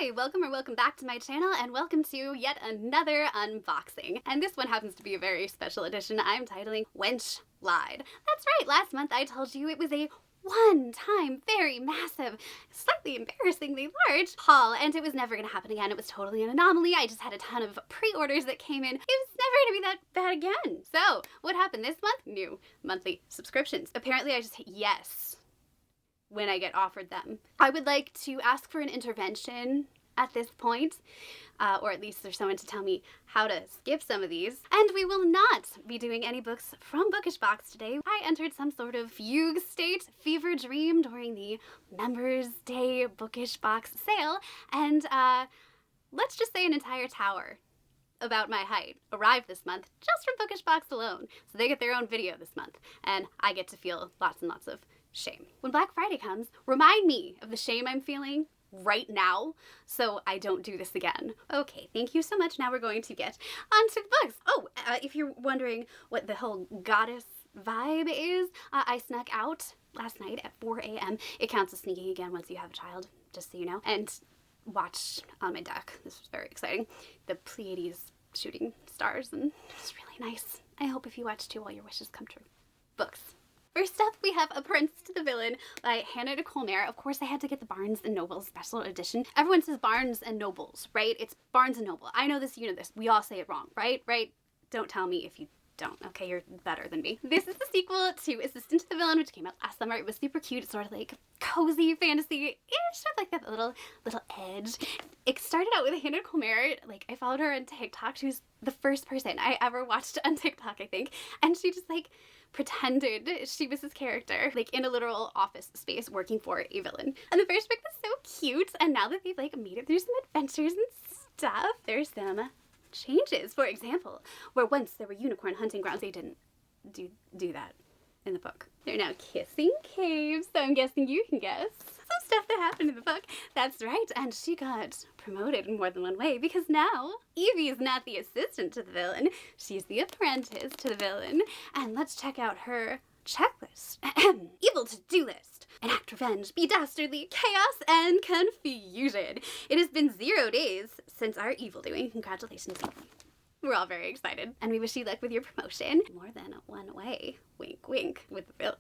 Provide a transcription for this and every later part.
Hi, welcome back to my channel, and welcome to yet another unboxing. And this one happens to be a very special edition I'm titling Wench Lied. That's right, last month I told you it was a one-time, very massive, slightly embarrassingly large haul, and it was never gonna happen again. It was totally an anomaly. I just had a ton of pre-orders that came in. It was never gonna be that bad again. So, what happened this month? New monthly subscriptions. Apparently I just hit yes when I get offered them. I would like to ask for an intervention at this point, or at least there's someone to tell me how to skip some of these. And we will not be doing any books from Bookish Box today. I entered some sort of fugue state, fever dream during the Members Day Bookish Box sale, and let's just say an entire tower about my height arrived this month just from Bookish Box alone. So they get their own video this month, and I get to feel lots and lots of shame. When Black Friday comes, remind me of the shame I'm feeling right now so I don't do this again. Okay, thank you so much. Now we're going to get onto the books. Oh, if you're wondering what the whole goddess vibe is, I snuck out last night at 4 a.m. It counts as sneaking again once you have a child, just so you know, and watched on my deck. This was very exciting. The Pleiades shooting stars, and it was really nice. I hope if you watch too, all your wishes come true. Books. First up, we have Apprentice To The Villain by Hannah Nicole Mayer. Of course, I had to get the Barnes & Noble special edition. Everyone says Barnes & Nobles, right? It's Barnes & Noble. I know this, you know this. We all say it wrong, right? Right? Don't tell me if you don't. Okay, you're better than me. This is the sequel to Assistant to the Villain, which came out last summer. It was super cute. It's sort of like cozy fantasy-ish with like that little edge. It started out with Hannah Nicole Mayer. Like, I followed her on TikTok. She was the first person I ever watched on TikTok, I think. And she just like pretended she was his character, like in a literal office space working for a villain. And the first book was so cute, and now that they've like made it through some adventures and stuff, there's some changes. For example, where once there were unicorn hunting grounds, they didn't do that in the book. They're now kissing caves, so I'm guessing you can guess some stuff that happened in the book. That's right, and she got promoted in more than one way, because now Evie is not the assistant to the villain, she's the apprentice to the villain. And let's check out her checklist. Evil to-do list. Enact revenge, be dastardly, chaos, and confusion. It has been 0 days since our evil doing. Congratulations, Evie. We're all very excited, and we wish you luck with your promotion. More than one way, wink wink, with the villain.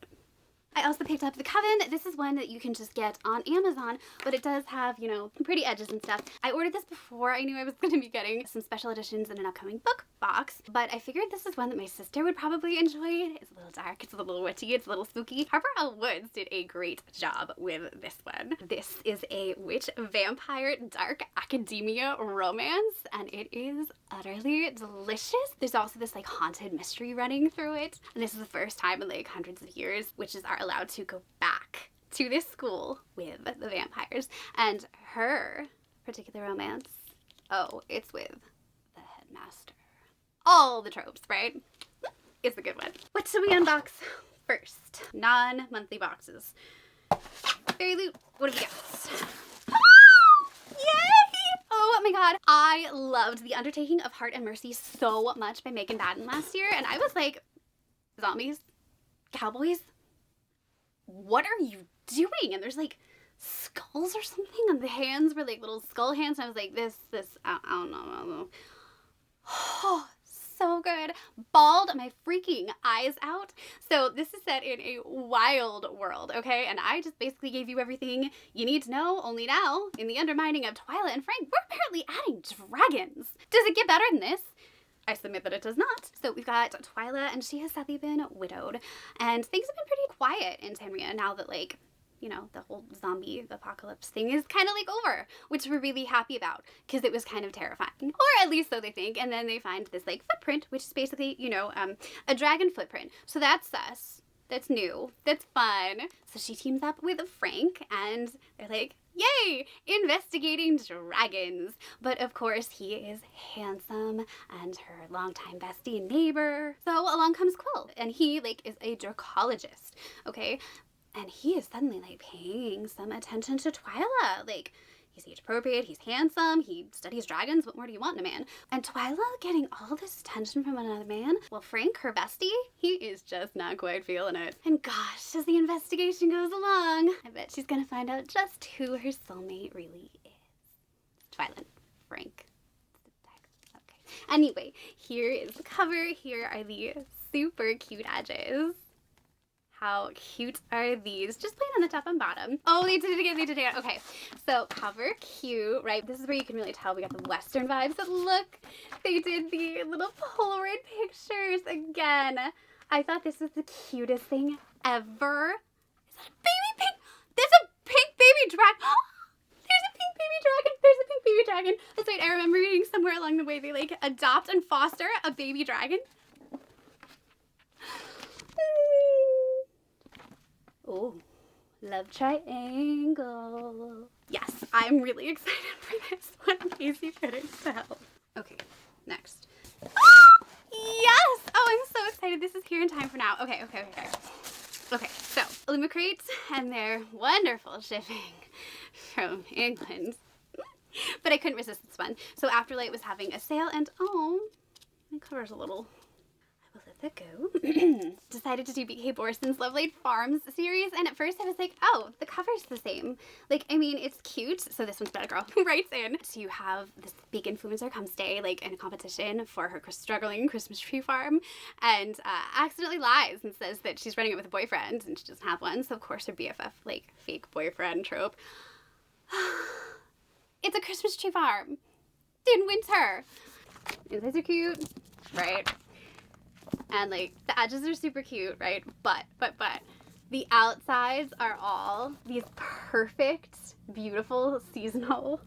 I also picked up the Coven. This is one that you can just get on Amazon, but it does have, you know, pretty edges and stuff. I ordered this before I knew I was going to be getting some special editions in an upcoming book box, but I figured this is one that my sister would probably enjoy. It's a little dark, it's a little witchy, it's a little spooky. Harper L. Woods did a great job with this one. This is a witch vampire dark academia romance, and it is utterly delicious. There's also this like haunted mystery running through it, and this is the first time in like hundreds of years witches are allowed to go back to this school with the vampires. And her particular romance, oh, it's with the headmaster. All the tropes, right? It's a good one. What should we unbox first? Non-monthly boxes. Fairyloot, what have we got? Yay! Oh my god. I loved The Undertaking of Heart and Mercy so much by Megan Madden last year, and I was like, zombies? Cowboys? What are you doing? And there's like skulls or something, and the hands were like little skull hands, and I was like, I don't know. Oh, so good. Bawled my freaking eyes out. So this is set in a wild world, okay? And I just basically gave you everything you need to know, only now, in the Undermining of Twyla and Frank, we're apparently adding dragons. Does it get better than this? I submit that it does not. So we've got Twyla, and she has sadly been widowed, and things have been pretty quiet in Tamria now that, like, you know, the whole zombie apocalypse thing is kind of like over, which we're really happy about because it was kind of terrifying, or at least so they think. And then they find this like footprint, which is basically, you know, a dragon footprint. So that's us. That's new. That's fun. So she teams up with Frank, and they're like, yay! Investigating dragons. But of course he is handsome and her longtime bestie and neighbor. So along comes Quill, and he like is a dracologist, okay? And he is suddenly like paying some attention to Twyla. Like, he's age appropriate, he's handsome, he studies dragons, what more do you want in a man? And Twyla getting all this attention from another man? Well, Frank, her bestie, he is just not quite feeling it. And gosh, as the investigation goes along, I bet she's gonna find out just who her soulmate really is. Twyla. Frank. Okay. Anyway, here is the cover. Here are the super cute edges. How cute are these? Just plain on the top and bottom. Oh, they did it again, they did it again. Okay, so cover cute, right? This is where you can really tell we got the Western vibes. But look, they did the little Polaroid pictures again. I thought this was the cutest thing ever. Is that a baby pink? There's a pink baby dragon. There's a pink baby dragon. There's a pink baby dragon. That's right, I remember reading somewhere along the way they like adopt and foster a baby dragon. Oh, love triangle. Yes, I'm really excited for this one, in case you couldn't tell. Okay, next. Yes! Oh, I'm so excited. This is here in time for now. Okay. Okay, so Illumicrate and their wonderful shipping from England. But I couldn't resist this one. So Afterlight was having a sale and oh, my cover's a little... I will let that go. Decided to do B.K. Borson's Lovelight Farms series, and at first I was like, oh, the cover's the same. Like, I mean, it's cute. So this one's about a girl who writes in to have this big influencer come stay, like, in a competition for her struggling Christmas tree farm, and accidentally lies and says that she's running it with a boyfriend, and she doesn't have one. So of course her BFF, like, fake boyfriend trope. It's a Christmas tree farm in winter. Insides are cute, right? And like the edges are super cute, right? But the outsides are all these perfect, beautiful seasonal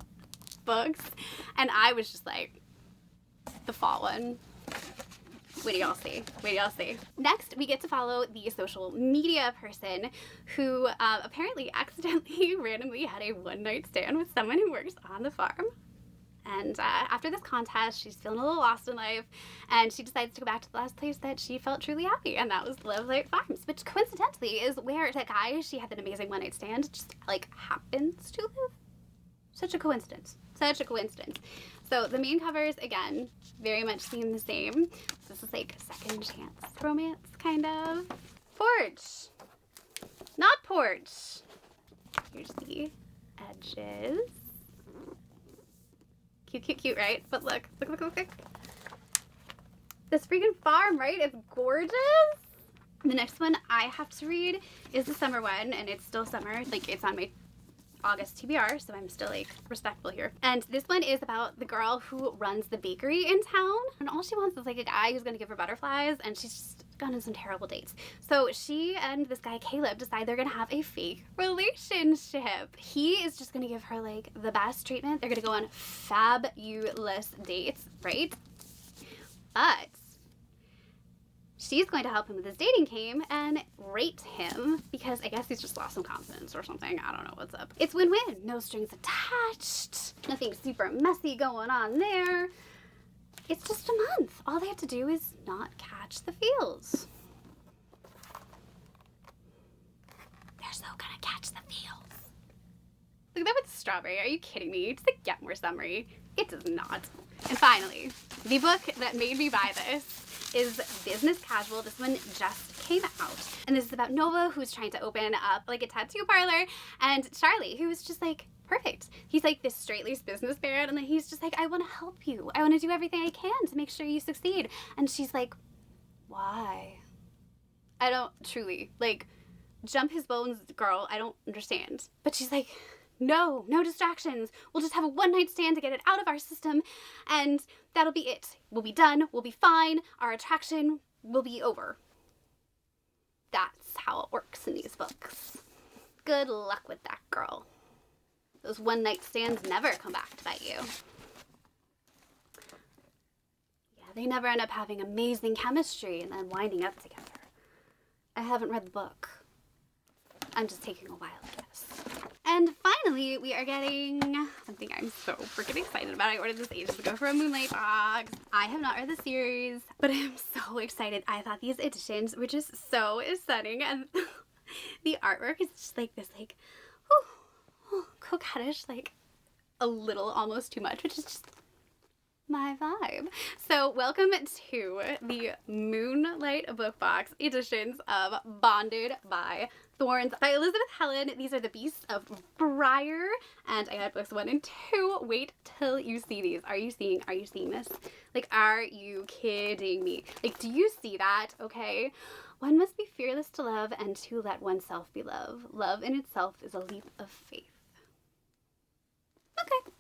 books. And I was just like, the fall one. Wait till y'all see. Wait till y'all see. Next, we get to follow the social media person who apparently accidentally randomly had a one-night stand with someone who works on the farm. And after this contest, she's feeling a little lost in life, and she decides to go back to the last place that she felt truly happy, and that was Lovelight Farms, which coincidentally is where that guy she had an amazing one-night stand just, like, happens to live. Such a coincidence. Such a coincidence. So the main covers, again, very much seem the same. This is like second chance romance, kind of. Porch. Not porch. Here's the edges. Cute, right? But look. This freaking farm, right? It's gorgeous. The next one I have to read is the summer one, and it's still summer. Like, it's on my August TBR, so I'm still, like, respectful here. And this one is about the girl who runs the bakery in town, and all she wants is, like, a guy who's gonna give her butterflies, and she's just gone on some terrible dates. So she and this guy, Caleb, decide they're gonna have a fake relationship. He is just gonna give her, like, the best treatment. They're gonna go on fabulous dates, right? But she's going to help him with his dating game and rate him because I guess he's just lost some confidence or something. I don't know what's up. It's win-win. No strings attached. Nothing super messy going on there. It's just a month. All they have to do is not catch the feels. They're so gonna catch the feels. Look at that with strawberry. Are you kidding me? Does it get more summery? It does not. And finally, the book that made me buy this is Business Casual. This one just came out. And this is about Nova, who's trying to open up like a tattoo parlor, and Charlie, who is just like perfect. He's like this straight-laced businessman, and then he's just like, I want to help you. I want to do everything I can to make sure you succeed. And she's like, why? I don't truly, like, jump his bones, girl. I don't understand. But she's like, no distractions. We'll just have a one-night stand to get it out of our system, and that'll be it. We'll be done. We'll be fine. Our attraction will be over. That's how it works in these books. Good luck with that, girl. Those one-night stands never come back to bite you. Yeah, they never end up having amazing chemistry and then winding up together. I haven't read the book. I'm just taking a wild guess. And finally, we are getting something I'm so freaking excited about. I ordered this ages ago for a Moonlight box. I have not read the series, but I'm so excited. I thought these editions were just so stunning, and the artwork is just like this, like, coquettish, like a little almost too much, which is just my vibe. So welcome to the Moonlight book box editions of Bonded by Thorns by Elizabeth Helen. These are the Beasts of Briar, and I had books 1 and 2. Wait till you see these. Are you seeing this? Like, are you kidding me? Like, do you see that? Okay. One must be fearless to love and to let oneself be loved. Love in itself is a leap of faith. Okay.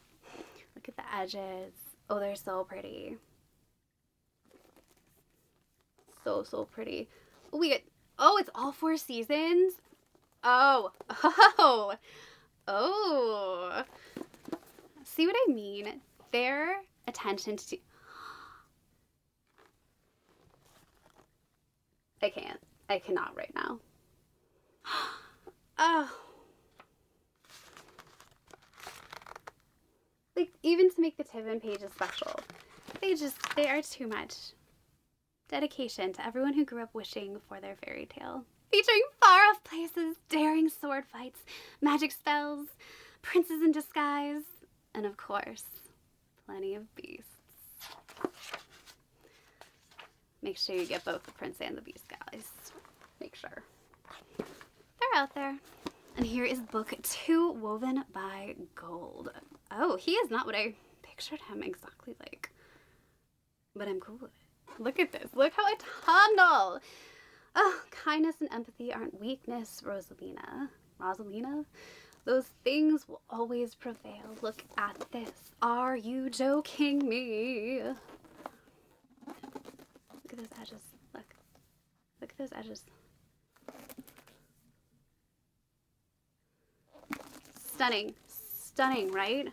Look at the edges. Oh, they're so pretty. So, so pretty. Oh, oh, it's all 4 seasons? Oh. See what I mean? Their attention to... I can't. I cannot right now. Oh. Like, even to make the Tiffin pages special, they are too much. Dedication to everyone who grew up wishing for their fairy tale. Featuring far-off places, daring sword fights, magic spells, princes in disguise, and of course, plenty of beasts. Make sure you get both the prince and the beast, guys. Make sure. They're out there. And here is book 2, Woven by Gold. Oh, he is not what I pictured him exactly like. But I'm cool with it. Look at this. Look how autumnal. Oh, kindness and empathy aren't weakness, Rosalina. Rosalina? Those things will always prevail. Look at this. Are you joking me? Look at those edges. Look. Look at those edges. Stunning. Stunning, right?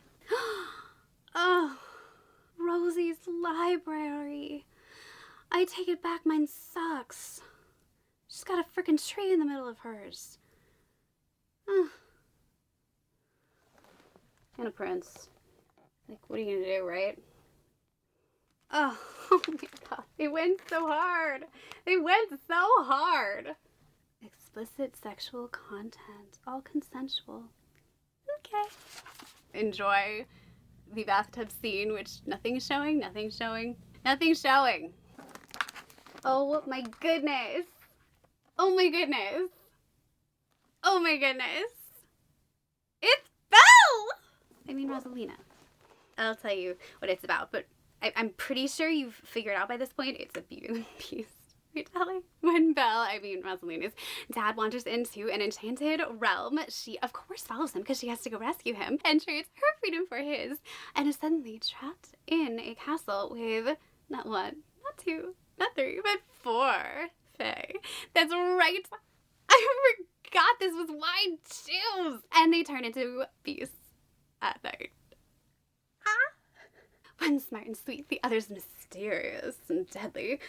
Oh, Rosie's library. I take it back, mine sucks. She's got a freaking tree in the middle of hers. And a prince. Like, what are you gonna do, right? Oh, oh my god. They went so hard. They went so hard. Explicit sexual content. All consensual. Okay. Enjoy the bathtub scene, which nothing's showing, nothing's showing, nothing's showing. Oh my goodness. Oh my goodness. Oh my goodness. It's Belle! I mean Rosalina. I'll tell you what it's about, but I'm pretty sure you've figured out by this point it's a Beauty and the Beast retelling. When Belle, I mean Rosalina's dad, wanders into an enchanted realm, she of course follows him because she has to go rescue him and trades her freedom for his, and is suddenly trapped in a castle with not 1, not 2, not 3, but 4 fae. That's right. I forgot this was wine shoes. And they turn into beasts at night. One's smart and sweet, the other's mysterious and deadly.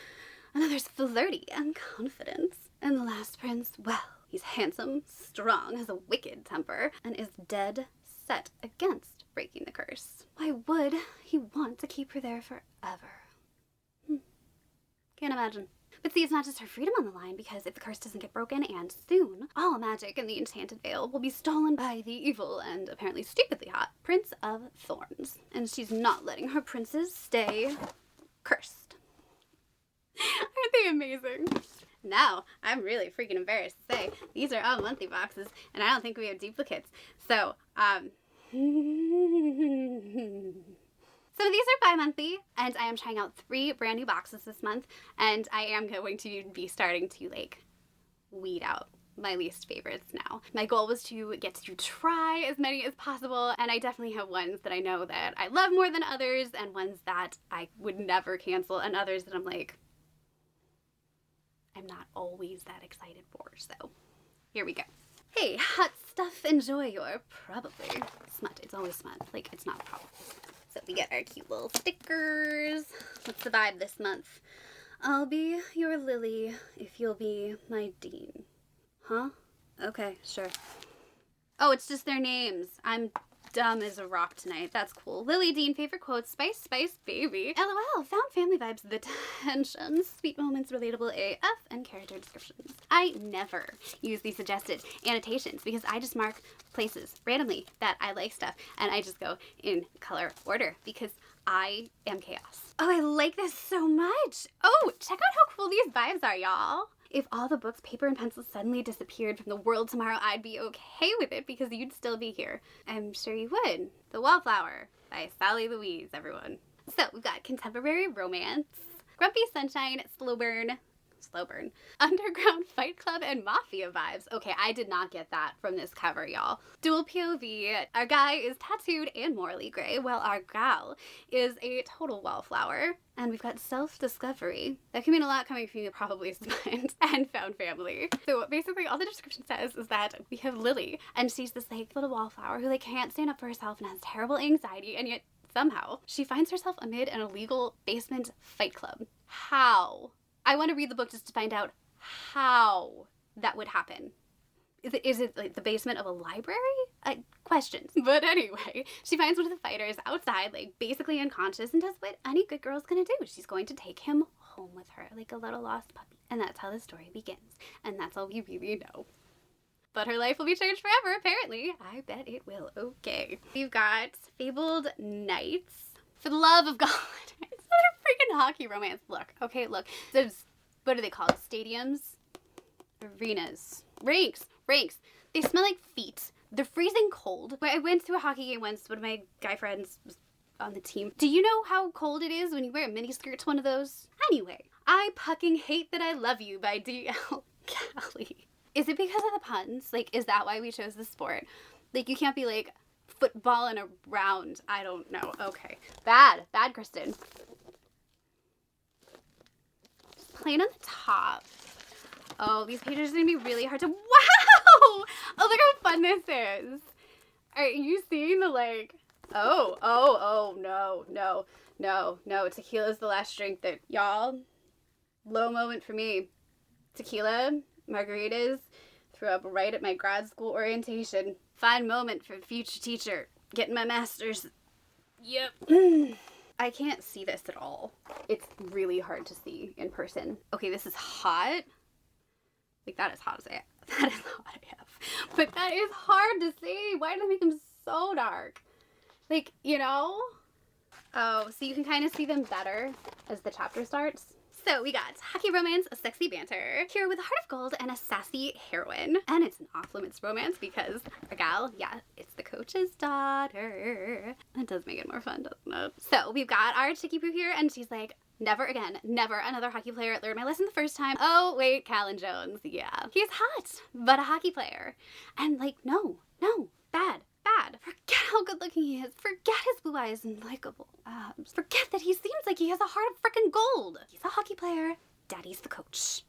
Another's flirty and confident. And the last prince, well, he's handsome, strong, has a wicked temper, and is dead set against breaking the curse. Why would he want to keep her there forever? Can't imagine. But see, it's not just her freedom on the line, because if the curse doesn't get broken, and soon, all magic in the Enchanted Vale will be stolen by the evil and apparently stupidly hot Prince of Thorns. And she's not letting her princes stay cursed. Aren't they amazing? Now, I'm really freaking embarrassed to say, these are all monthly boxes, and I don't think we have duplicates. So, some of these are bi-monthly, and I am trying out 3 brand new boxes this month, and I am going to be starting to, like, weed out my least favorites now. My goal was to get to try as many as possible, and I definitely have ones that I know that I love more than others, and ones that I would never cancel, and others that I'm like, I'm not always that excited for, so here we go. Hey, hot stuff, enjoy your probably. Smut, it's always smut, like, it's not probably. So we get our cute little stickers. What's the vibe this month? I'll be your Lily if you'll be my Dean. Huh? Okay, sure. Oh, it's just their names. I'm dumb as a rock tonight. That's cool. Lily, Dean, favorite quotes, spice, spice, baby. LOL, found family vibes, the tension, sweet moments, relatable AF, and character descriptions. I never use these suggested annotations because I just mark places randomly that I like stuff, and I just go in color order because I am chaos. Oh, I like this so much. Oh, check out how cool these vibes are, y'all. If all the books, paper, and pencils suddenly disappeared from the world tomorrow, I'd be okay with it because you'd still be here. I'm sure you would. The Wallflower by Sally Louise, everyone. So we've got contemporary romance, Grumpy Sunshine, slow burn, underground fight club, and mafia vibes. Okay, I did not get that from this cover, y'all. Dual POV. Our guy is tattooed and morally gray, while our gal is a total wallflower. And we've got self-discovery. That can mean a lot coming from you, probably Smut, and found family. So basically all the description says is that we have Lily, and she's this like little wallflower who like can't stand up for herself and has terrible anxiety, and yet somehow she finds herself amid an illegal basement fight club. How? I want to read the book just to find out how that would happen. Is it like the basement of a library? Questions. But anyway, she finds one of the fighters outside, like basically unconscious, and does what any good girl's gonna do. She's going to take him home with her, like a little lost puppy. And that's how the story begins. And that's all we really know. But her life will be changed forever, apparently. I bet it will. Okay. We've got Fabled Knights. For the love of God. It's another freaking hockey romance. Look. Okay, look. There's, what are they called? Stadiums? Arenas. Rinks. They smell like feet. They're freezing cold. I went to a hockey game once. One of my guy friends was on the team. Do you know how cold it is when you wear a miniskirt to one of those? Anyway, I fucking hate that I love you by D.L. Callie. Is it because of the puns? Like, is that why we chose this sport? Like, you can't be like footballing around. I don't know. Okay. Bad, Kristen. Just plain on the top. Oh, these pages are gonna be really hard to. Wow! Oh, look how fun this is. Are you seeing the like? Oh, no. Tequila's the last drink that y'all. Low moment for me. Tequila, margaritas, threw up right at my grad school orientation. Fine moment for future teacher. Getting my master's. Yep. I can't see this at all. It's really hard to see in person. Okay, this is hot. Like, that is hot as AF. That is hot AF. But that is hard to see. Why did I make them so dark? Like, you know? Oh, so you can kind of see them better as the chapter starts. So we got hockey romance, a sexy banter, here with a heart of gold and a sassy heroine. And it's an off-limits romance because our gal, yeah, it's the coach's daughter. That does make it more fun, doesn't it? So we've got our Chicky Poo here, and she's like, never again, never another hockey player. Learned my lesson the first time. Oh, wait, Callan Jones, yeah. He's hot, but a hockey player. And like, no, bad. Forget how good looking he is. Forget his blue eyes and likable abs. Forget that he seems like he has a heart of frickin' gold. He's a hockey player. Daddy's the coach.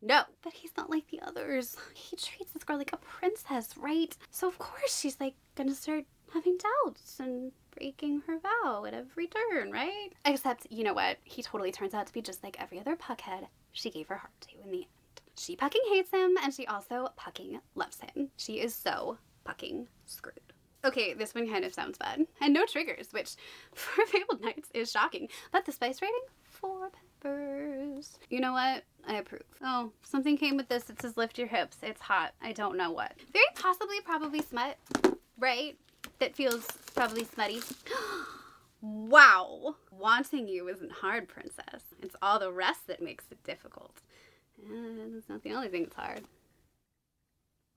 No, but he's not like the others. He treats this girl like a princess, right? So of course she's like gonna start having doubts and breaking her vow at every turn, right? Except, you know what? He totally turns out to be just like every other puckhead she gave her heart to in the end. She fucking hates him, and she also fucking loves him. She is so fucking screwed. Okay, this one kind of sounds bad. And no triggers, which for Fabled Knights is shocking. But the spice rating? 4 peppers. You know what? I approve. Oh, something came with this. It says lift your hips. It's hot. I don't know what. Very possibly, probably smut, right? That feels probably smutty. Wow. Wanting you isn't hard, princess. It's all the rest that makes it difficult. And it's not the only thing that's hard.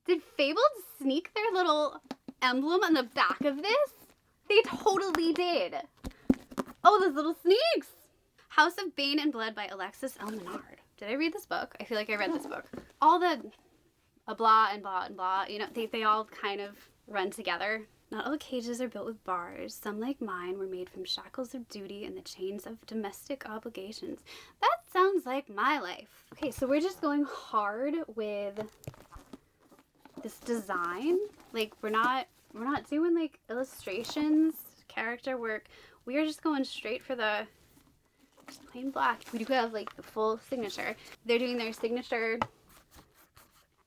Did Fabled sneak their little emblem on the back of this? They totally did. Oh, those little sneaks. House of Bane and Blood by Alexis L. Menard. Did I read this book? I feel like I read this book. All the blah and blah and blah, you know, they all kind of run together. Not all cages are built with bars. Some, like mine, were made from shackles of duty and the chains of domestic obligations. That sounds like my life. Okay, so we're just going hard with this design. Like, we're not doing like illustrations, character work. We are just going straight for the just plain black. We do have like the full signature. They're doing their signature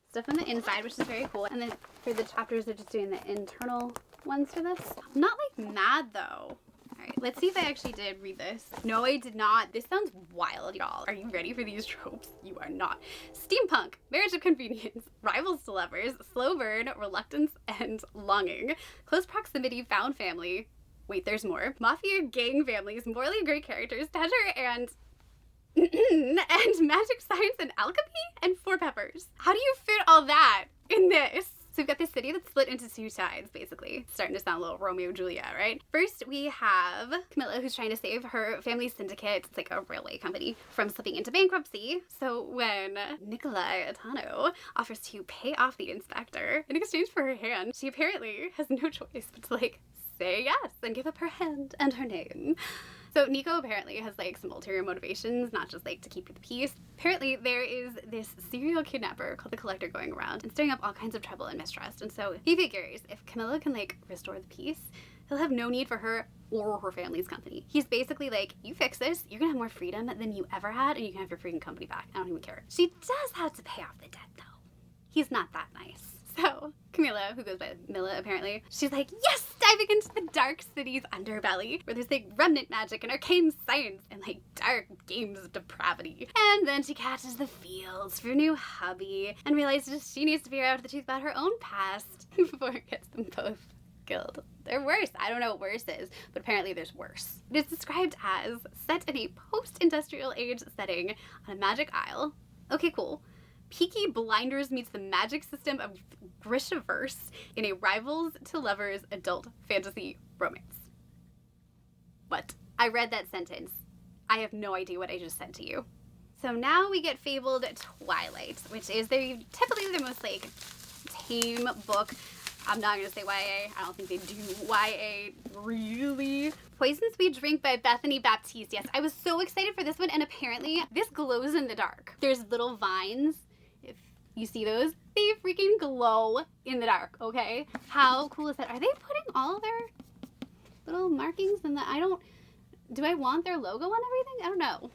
stuff on the inside, which is very cool. And then for the chapters, they're just doing the internal ones for this. I'm not like mad though. Alright, let's see if I actually did read this. No, I did not. This sounds wild, y'all. Are you ready for these tropes? You are not. Steampunk, marriage of convenience, rivals to lovers, slow burn, reluctance and longing, close proximity, found family. Wait, there's more. Mafia gang families, morally great characters, Tedger and and magic science and alchemy and 4 peppers. How do you fit all that in this? So we've got this city that's split into 2 sides, basically. Starting to sound a little Romeo and Juliet, right? First, we have Camilla, who's trying to save her family's syndicate, it's like a railway company, from slipping into bankruptcy. So when Nikolai Atano offers to pay off the inspector in exchange for her hand, she apparently has no choice but to, like, say yes and give up her hand and her name. So Nico apparently has, like, some ulterior motivations, not just, like, to keep the peace. Apparently there is this serial kidnapper called the Collector going around and stirring up all kinds of trouble and mistrust. And so he figures if Camilla can, like, restore the peace, he'll have no need for her or her family's company. He's basically like, you fix this, you're gonna have more freedom than you ever had, and you can have your freaking company back. I don't even care. She does have to pay off the debt, though. He's not that nice. So Camilla, who goes by Milla apparently, she's like, yes, diving into the dark city's underbelly, where there's, like, remnant magic and arcane science and, like, dark games of depravity. And then she catches the feels for a new hubby and realizes she needs to figure out the truth about her own past before it gets them both killed. They're worse. I don't know what worse is, but apparently there's worse. It is described as set in a post-industrial age setting on a magic isle. Okay, cool. Peaky Blinders meets the magic system of Grishaverse in a rivals to lovers adult fantasy romance. What? I read that sentence. I have no idea what I just said to you. So now we get Fabled Twilight, which is typically the most, like, tame book. I'm not gonna say YA. I don't think they do YA really. Poisons We Drink by Bethany Baptiste. Yes, I was so excited for this one, and apparently this glows in the dark. There's little vines. If you see those, they freaking glow in the dark, okay? How cool is that? Are they putting all their little markings in the... Do I want their logo on everything? I don't know.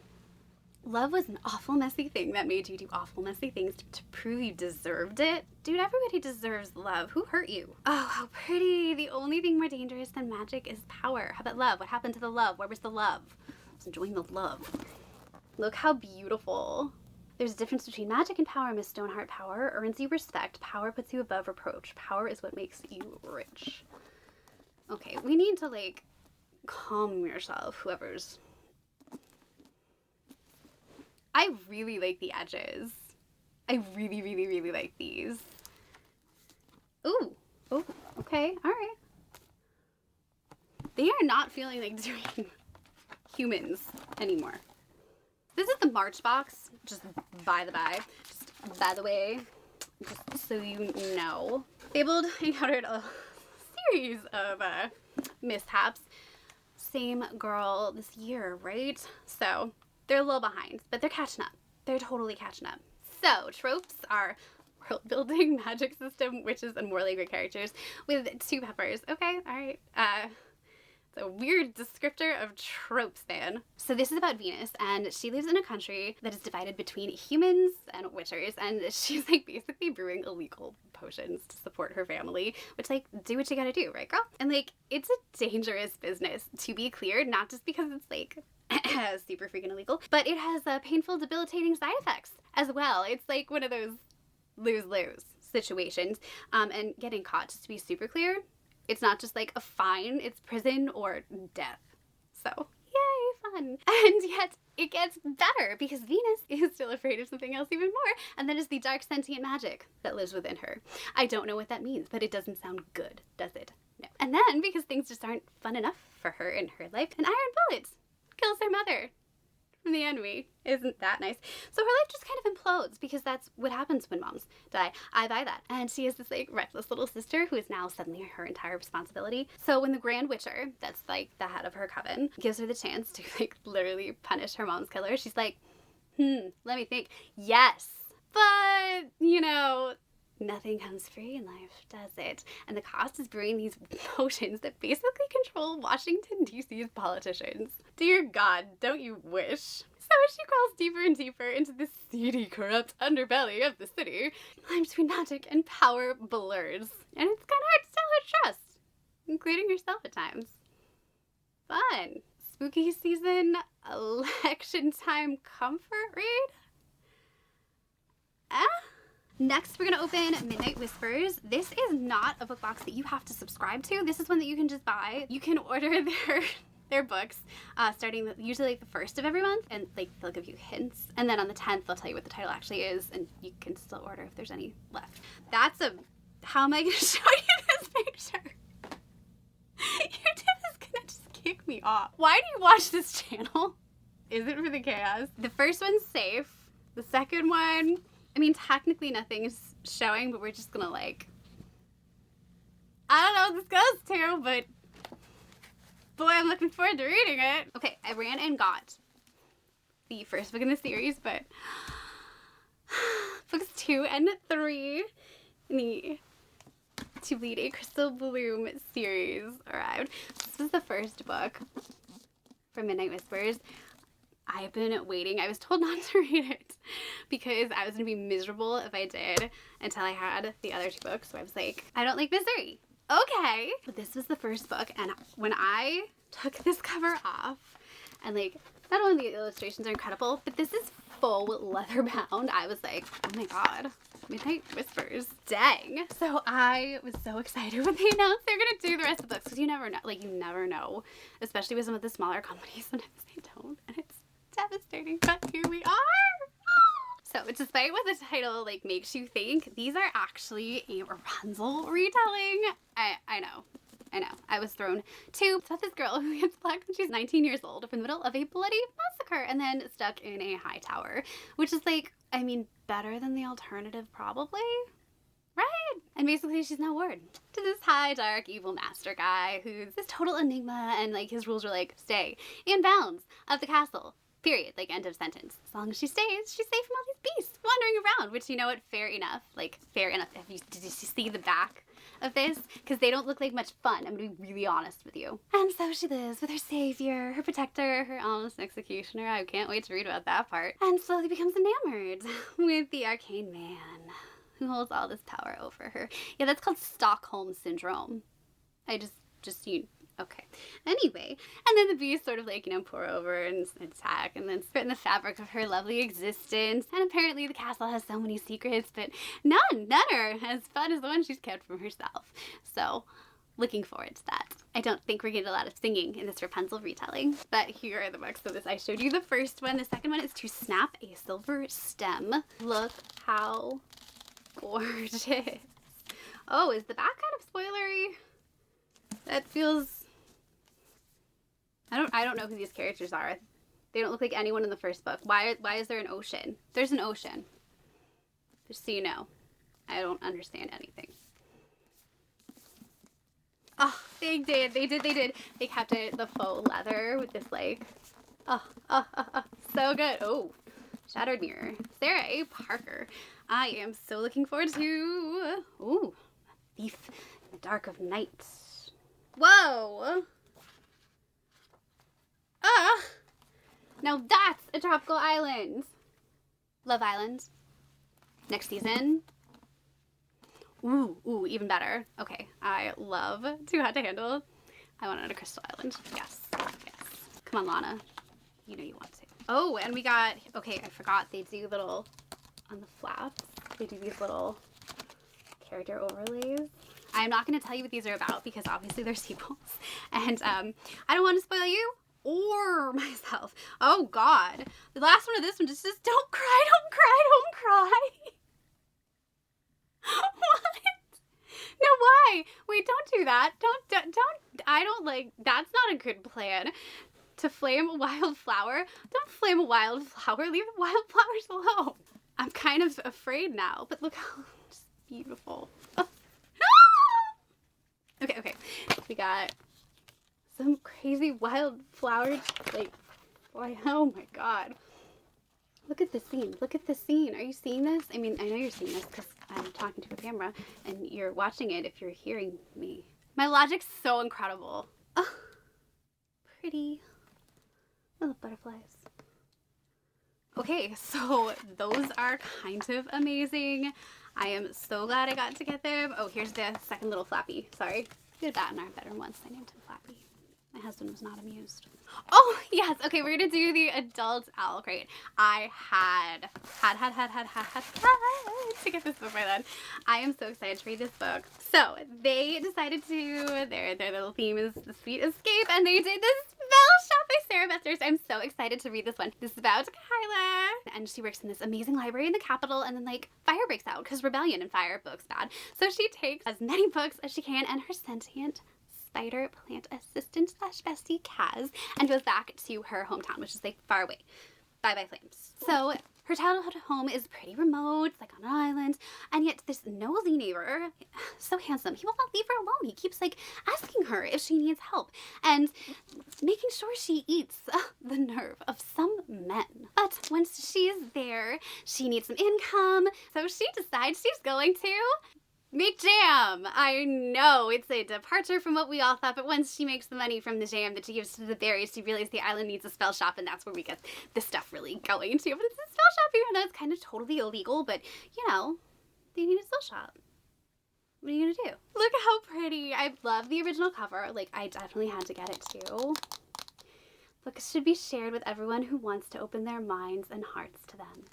Love was an awful messy thing that made you do awful messy things to prove you deserved it. Dude, everybody deserves love. Who hurt you? Oh, how pretty. The only thing more dangerous than magic is power. How about love? What happened to the love? Where was the love? I was enjoying the love. Look how beautiful. There's a difference between magic and power, Miss Stoneheart. Power earns you respect. Power puts you above reproach. Power is what makes you rich. Okay, we need to, like, calm yourself, whoever's... I really like the edges. I really, really, really like these. Ooh. Oh, okay. All right. They are not feeling like doing humans anymore. This is the March box, just by the way, just so you know. Fabled encountered a series of mishaps. Same girl this year, right? So they're a little behind, but they're catching up. They're totally catching up. So tropes are world building, magic system, witches, and morally great characters with 2 peppers. Okay, all right. It's a weird descriptor of tropes, man. So this is about Venus, and she lives in a country that is divided between humans and witchers, and she's, like, basically brewing illegal potions to support her family, which, like, do what you gotta do, right, girl? And, like, it's a dangerous business, to be clear, not just because it's, like, super freaking illegal, but it has painful, debilitating side effects as well. It's, like, one of those lose-lose situations, and getting caught, just to be super clear, it's not just, like, a fine, it's prison or death. So, yay, fun. And yet, it gets better, because Venus is still afraid of something else even more, and that is the dark sentient magic that lives within her. I don't know what that means, but it doesn't sound good, does it? No. And then, because things just aren't fun enough for her in her life, an iron bullet kills her mother from the enemy. Isn't that nice? So her life just kind of implodes, because that's what happens when moms die. I buy that. And she is this, like, reckless little sister who is now suddenly her entire responsibility. So when the Grand Witcher, that's, like, the head of her coven, gives her the chance to, like, literally punish her mom's killer, she's like, let me think. Yes. But, you know, nothing comes free in life, does it? And the cost is brewing these potions that basically control Washington, D.C.'s politicians. Dear God, don't you wish? So as she crawls deeper and deeper into the seedy, corrupt underbelly of the city, lines between magic and power blurs. And it's kind of hard to tell who to trust, including herself at times. Fun. Spooky season, election time comfort read? Next, we're going to open Midnight Whispers. This is not a book box that you have to subscribe to. This is one that you can just buy. You can order their books starting usually like the first of every month, and like they'll give you hints, and then on the 10th they'll tell you what the title actually is, and you can still order if there's any left. That's a, how am I going to show you this picture? YouTube is going to just kick me off. Why do you watch this channel? Is it for the chaos? The first one's safe. The second one, I mean, technically nothing's showing, but we're just gonna like, I don't know what this goes to, but boy, I'm looking forward to reading it. Okay, I ran and got the first book in the series, but books 2 and 3 in the To Bleed a Crystal Bloom series arrived. This was the first book from Midnight Whispers. I've been waiting. I was told not to read it because I was going to be miserable if I did until I had the other 2 books. So I was like, I don't like misery. Okay. But this was the first book, and when I took this cover off, and like, not only the illustrations are incredible, but this is full leather bound, I was like, oh my god, Midnight Whispers, dang. So I was so excited when they announced they're gonna do the rest of the books, because you never know, like, you never know, especially with some of the smaller companies, sometimes they don't, and it's devastating, but here we are. So despite what the title like makes you think, these are actually a Rapunzel retelling. I know. I was thrown to. It's about this girl who gets plucked when she's 19 years old from the middle of a bloody massacre and then stuck in a high tower, which is like, I mean, better than the alternative probably, right? And basically she's now ward to this high, dark, evil master guy who's this total enigma, and like his rules are like, stay in bounds of the castle. Period. Like, end of sentence. As long as she stays, she's safe from all these beasts wandering around, which, you know what, fair enough. Like, fair enough. Did you see the back of this? Because they don't look like much fun. I'm going to be really honest with you. And so she lives with her savior, her protector, her almost executioner. I can't wait to read about that part. And slowly becomes enamored with the arcane man who holds all this power over her. Yeah, that's called Stockholm Syndrome. Okay. Anyway, and then the beasts sort of like, you know, pour over and attack and then spit in the fabric of her lovely existence. And apparently the castle has so many secrets, but none are as fun as the one she's kept from herself. So, looking forward to that. I don't think we're getting a lot of singing in this Rapunzel retelling, but here are the books of this. I showed you the first one. The second one is To Snap a Silver Stem. Look how gorgeous. Oh, is the back kind of spoilery? That feels... I don't know who these characters are. They don't look like anyone in the first book. Why is there an ocean? There's an ocean. Just so you know. I don't understand anything. Oh, they did. They kept it the faux leather with this like, so good. Oh, Shattered Mirror. Sarah A. Parker. I am so looking forward to, ooh, Thief in the Dark of Night. Whoa. Now that's a tropical island. Love Island. Next season. Ooh, even better. Okay, I love Too Hot to Handle. I want it on a Crystal Island. Yes. Come on, Lana. You know you want to. Oh, and we got, okay, I forgot they do little, on the flaps, they do these little character overlays. I'm not going to tell you what these are about because obviously they're sequels. And I don't want to spoil you or myself. Oh god. The last one of this one just says, don't cry. What? No, why? Wait, don't do that. That's not a good plan. To flame a wildflower? Don't flame a wildflower. Leave the wildflowers alone. I'm kind of afraid now, but look how just beautiful. Okay. We got some crazy wildflowers, like, oh my god. Look at the scene. Are you seeing this? I mean, I know you're seeing this because I'm talking to a camera and you're watching it if you're hearing me. My logic's so incredible. Oh, pretty little butterflies. Okay, so those are kind of amazing. I am so glad I got to get them. Oh, here's the second little Flappy. Sorry. We did that in our bedroom once. I named him Flappy. My husband was not amused. Oh, yes. Okay, we're going to do the adult Owlcrate. I had to get this book by then. I am so excited to read this book. So, they decided to, their little theme is the sweet escape, and they did this Fire Busters. I'm so excited to read this one. This is about Kyla, and she works in this amazing library in the capital, and then like fire breaks out because rebellion and fire books bad. So she takes as many books as she can and her sentient spider plant assistant slash bestie Kaz and goes back to her hometown, which is like far away. Bye bye flames. So her childhood home is pretty remote, it's like on an island, and yet this nosy neighbor, so handsome, he will not leave her alone. He keeps like asking her if she needs help and making sure she eats the nerve of some men. But once she's there, she needs some income, so she decides she's going to make jam. I know it's a departure from what we all thought, but once she makes the money from the jam that she gives to the berries, she realizes the island needs a spell shop, and that's where we get this stuff really going too. But it's a spell shop, even though it's kind of totally illegal, but you know, they need a spell shop. What are you gonna do? Look how pretty. I love the original cover. Like, I definitely had to get it too. Books should be shared with everyone who wants to open their minds and hearts to them.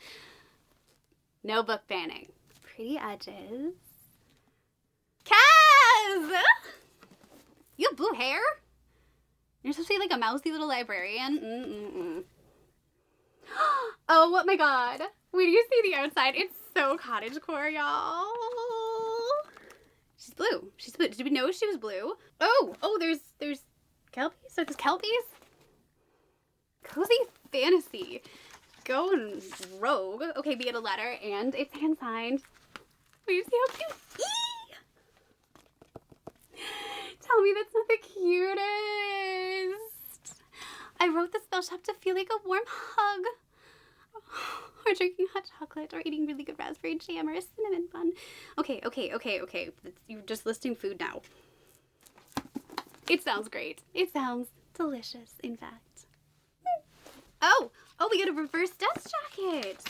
No book banning. Pretty edges. Kaz! You have blue hair? You're supposed to be like a mousy little librarian. Oh my god. When you see the outside, it's so cottagecore, y'all. She's blue. She's blue. Did we know she was blue? Oh, there's kelpies? So there's kelpies? Cozy fantasy. Going rogue. Okay, we get a letter and it's hand signed. Will you see how cute? Tell me that's not the cutest. I wrote the spell shop to feel like a warm hug. Or drinking hot chocolate, or eating really good raspberry jam, or a cinnamon bun. Okay. You're just listing food now. It sounds great. It sounds delicious, in fact. Oh, we get a reverse death jacket.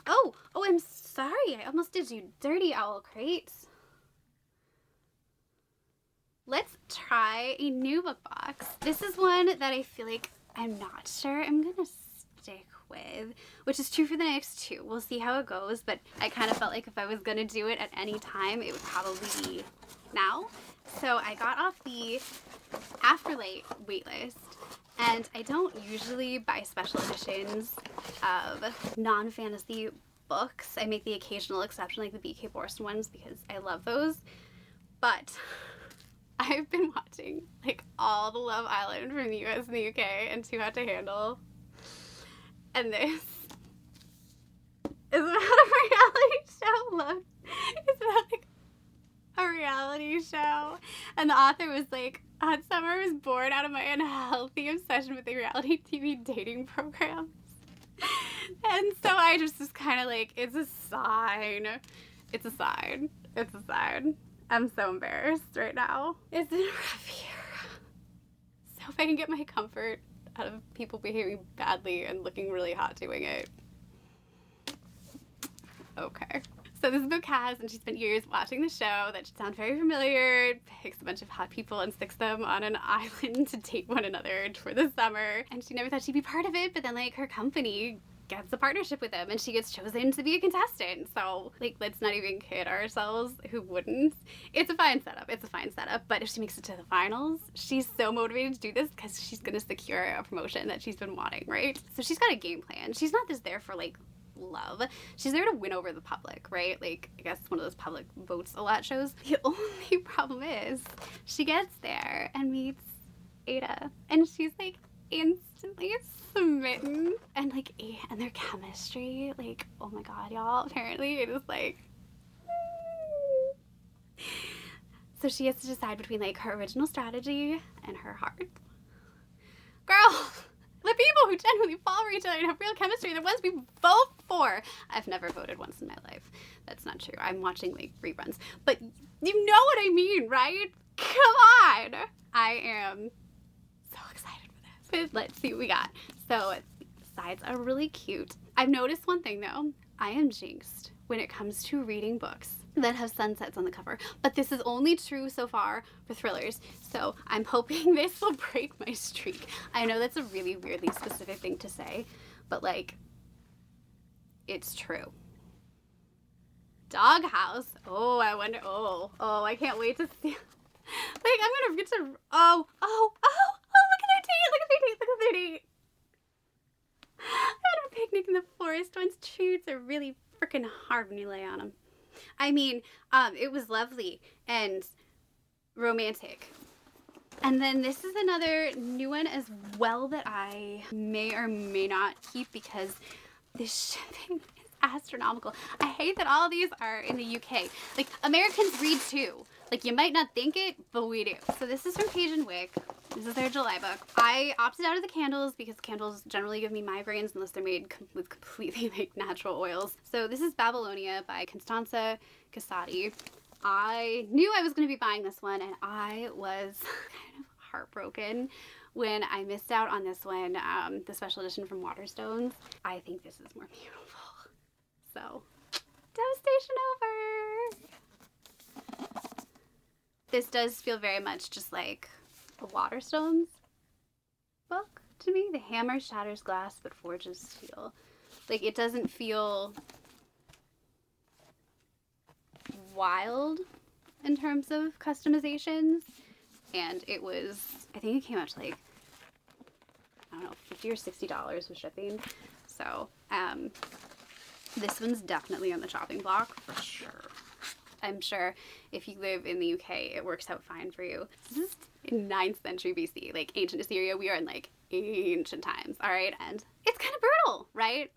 Oh, I'm sorry. I almost did you dirty, Owlcrate. Let's try a new book box. This is one that I feel like I'm not sure I'm gonna stick with, which is true for the next two. We'll see how it goes, but I kind of felt like if I was gonna do it at any time, it would probably be now. So I got off the Afterlight waitlist, and I don't usually buy special editions of non-fantasy books. I make the occasional exception, like the B.K. Borson ones, because I love those, but I've been watching like all the Love Island from the US and the UK and Too Hot to Handle. And this is about a reality show. It's about like a reality show. And the author was like, Hot Summer, I was born out of my unhealthy obsession with the reality TV dating programs. And so I just was kind of like, it's a sign. It's a sign. It's a sign. I'm so embarrassed right now. It's been a rough year. So if I can get my comfort out of people behaving badly and looking really hot doing it. Okay. So this is about Kaz, and she spent years watching the show that should sound very familiar. It picks a bunch of hot people and sticks them on an island to date one another for the summer. And she never thought she'd be part of it, but then like her company gets a partnership with them and she gets chosen to be a contestant. So like, let's not even kid ourselves, who wouldn't? It's a fine setup. It's a fine setup. But if she makes it to the finals, she's so motivated to do this because she's gonna secure a promotion that she's been wanting, right? So she's got a game plan. She's not just there for like love. She's there to win over the public, right? Like, I guess one of those public votes a lot shows. The only problem is she gets there and meets Ada, and she's like instantly smitten, and like, and their chemistry, like, oh my god, y'all, apparently it is like, so she has to decide between like her original strategy and her heart. Girl, the people who genuinely fall for each other and have real chemistry are the ones we vote for. I've never voted once in my life. That's not true. I'm watching like reruns, but you know what I mean, right? Come on. I am so excited for this. But let's see what we got. So the sides are really cute. I've noticed one thing though. I am jinxed when it comes to reading books that have sunsets on the cover, but this is only true so far for thrillers, so I'm hoping this will break my streak. I know that's a really weirdly specific thing to say, but like, it's true. Doghouse. Oh, I wonder. Oh, I can't wait to see. Like, I'm gonna get to. Oh, look at their date. Look at their date. the forest ones, trees are really freaking hard when you lay on them. I mean, it was lovely and romantic. And then this is another new one as well that I may or may not keep because this shipping is astronomical. I hate that all these are in the UK. Like, Americans read too. Like, you might not think it, but we do. So this is from Page and Wick. This is their July book. I opted out of the candles because candles generally give me migraines unless they're made with completely like natural oils. So this is Babylonia by Constanza Casati. I knew I was going to be buying this one and I was kind of heartbroken when I missed out on this one, the special edition from Waterstones. I think this is more beautiful. So, devastation over! This does feel very much just like a Waterstones book to me. The hammer shatters glass but forges steel. Like, it doesn't feel wild in terms of customizations, and it was, I think it came out to like, I don't know, $50 or $60 with shipping. So this one's definitely on the chopping block for sure. I'm sure if you live in the UK it works out fine for you. This is in 9th century BC, like ancient Assyria. We are in like ancient times, all right? And it's kind of brutal, right?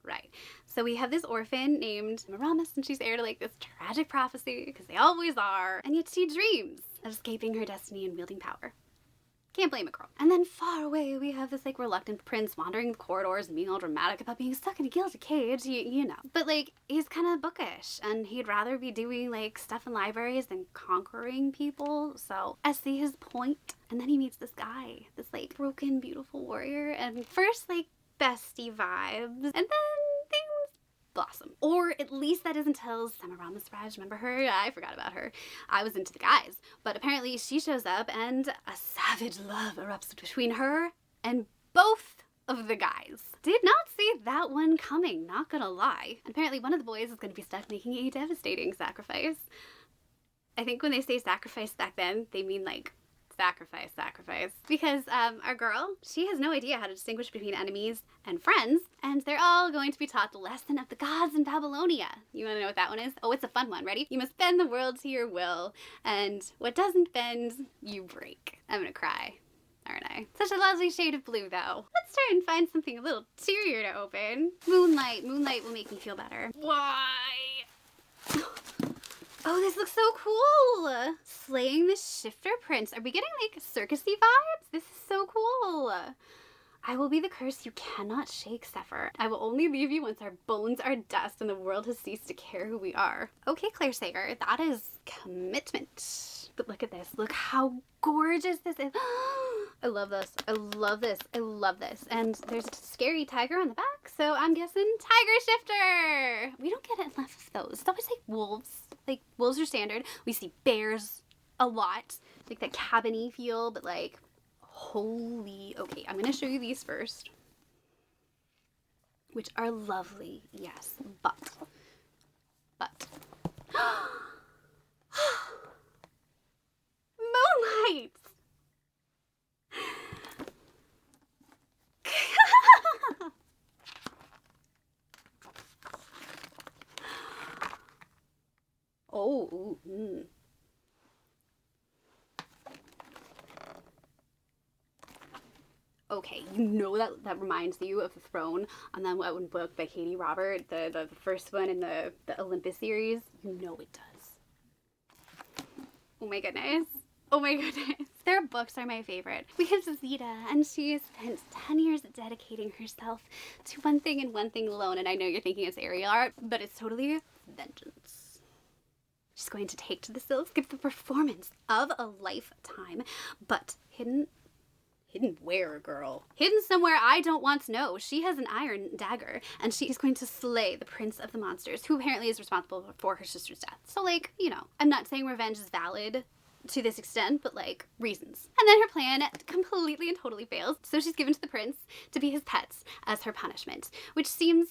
Right. So we have this orphan named Semiramis, and she's heir to like this tragic prophecy, because they always are, and yet she dreams of escaping her destiny and wielding power. Can't blame a girl. And then far away we have this like reluctant prince wandering the corridors and being all dramatic about being stuck in a gilded cage, you know. But like, he's kind of bookish and he'd rather be doing like stuff in libraries than conquering people. So I see his point. And then he meets this guy, this like broken, beautiful warrior, and first like bestie vibes, and then things blossom. Or at least that is until Semiramis arrives. Remember her? I forgot about her. I was into the guys. But apparently she shows up and a savage love erupts between her and both of the guys. Did not see that one coming, not gonna lie. And apparently one of the boys is gonna be stuck making a devastating sacrifice. I think when they say sacrifice back then, they mean like sacrifice. Because our girl, she has no idea how to distinguish between enemies and friends, and they're all going to be taught the lesson of the gods in Babylonia. You want to know what that one is? Oh, it's a fun one. Ready? You must bend the world to your will, and what doesn't bend, you break. I'm gonna cry, aren't I? Such a lovely shade of blue, though. Let's try and find something a little cheerier to open. Moonlight. Moonlight will make me feel better. Why? Oh, this looks so cool! Slaying the Shifter Prince. Are we getting like circusy vibes? This is so cool. I will be the curse you cannot shake, Zephyr. I will only leave you once our bones are dust and the world has ceased to care who we are. Okay, Claire Sager, that is commitment. But look at this. Look how gorgeous this is. I love this. I love this. I love this. And there's a scary tiger on the back, so I'm guessing Tiger Shifter. We don't get enough of those. It's always like wolves. Like, wolves are standard. We see bears a lot. Like that cabin-y feel, but like, holy. Okay, I'm gonna show you these first, which are lovely, yes, but Moonlight! Oh, Okay, you know that reminds you of the Throne on that one book by Katie Robert, the first one in the Olympus series. You know it does. Oh my goodness. Oh my goodness. Their books are my favorite. We have Zeta, and she has spent 10 years dedicating herself to one thing and one thing alone. And I know you're thinking it's aerial art, but it's totally vengeance. She's going to take to the sills, give the performance of a lifetime, but hidden where, girl? Hidden somewhere I don't want to know. She has an iron dagger, and she is going to slay the prince of the monsters, who apparently is responsible for her sister's death. So, like, you know, I'm not saying revenge is valid to this extent, but, like, reasons. And then her plan completely and totally fails, so she's given to the prince to be his pets as her punishment, which seems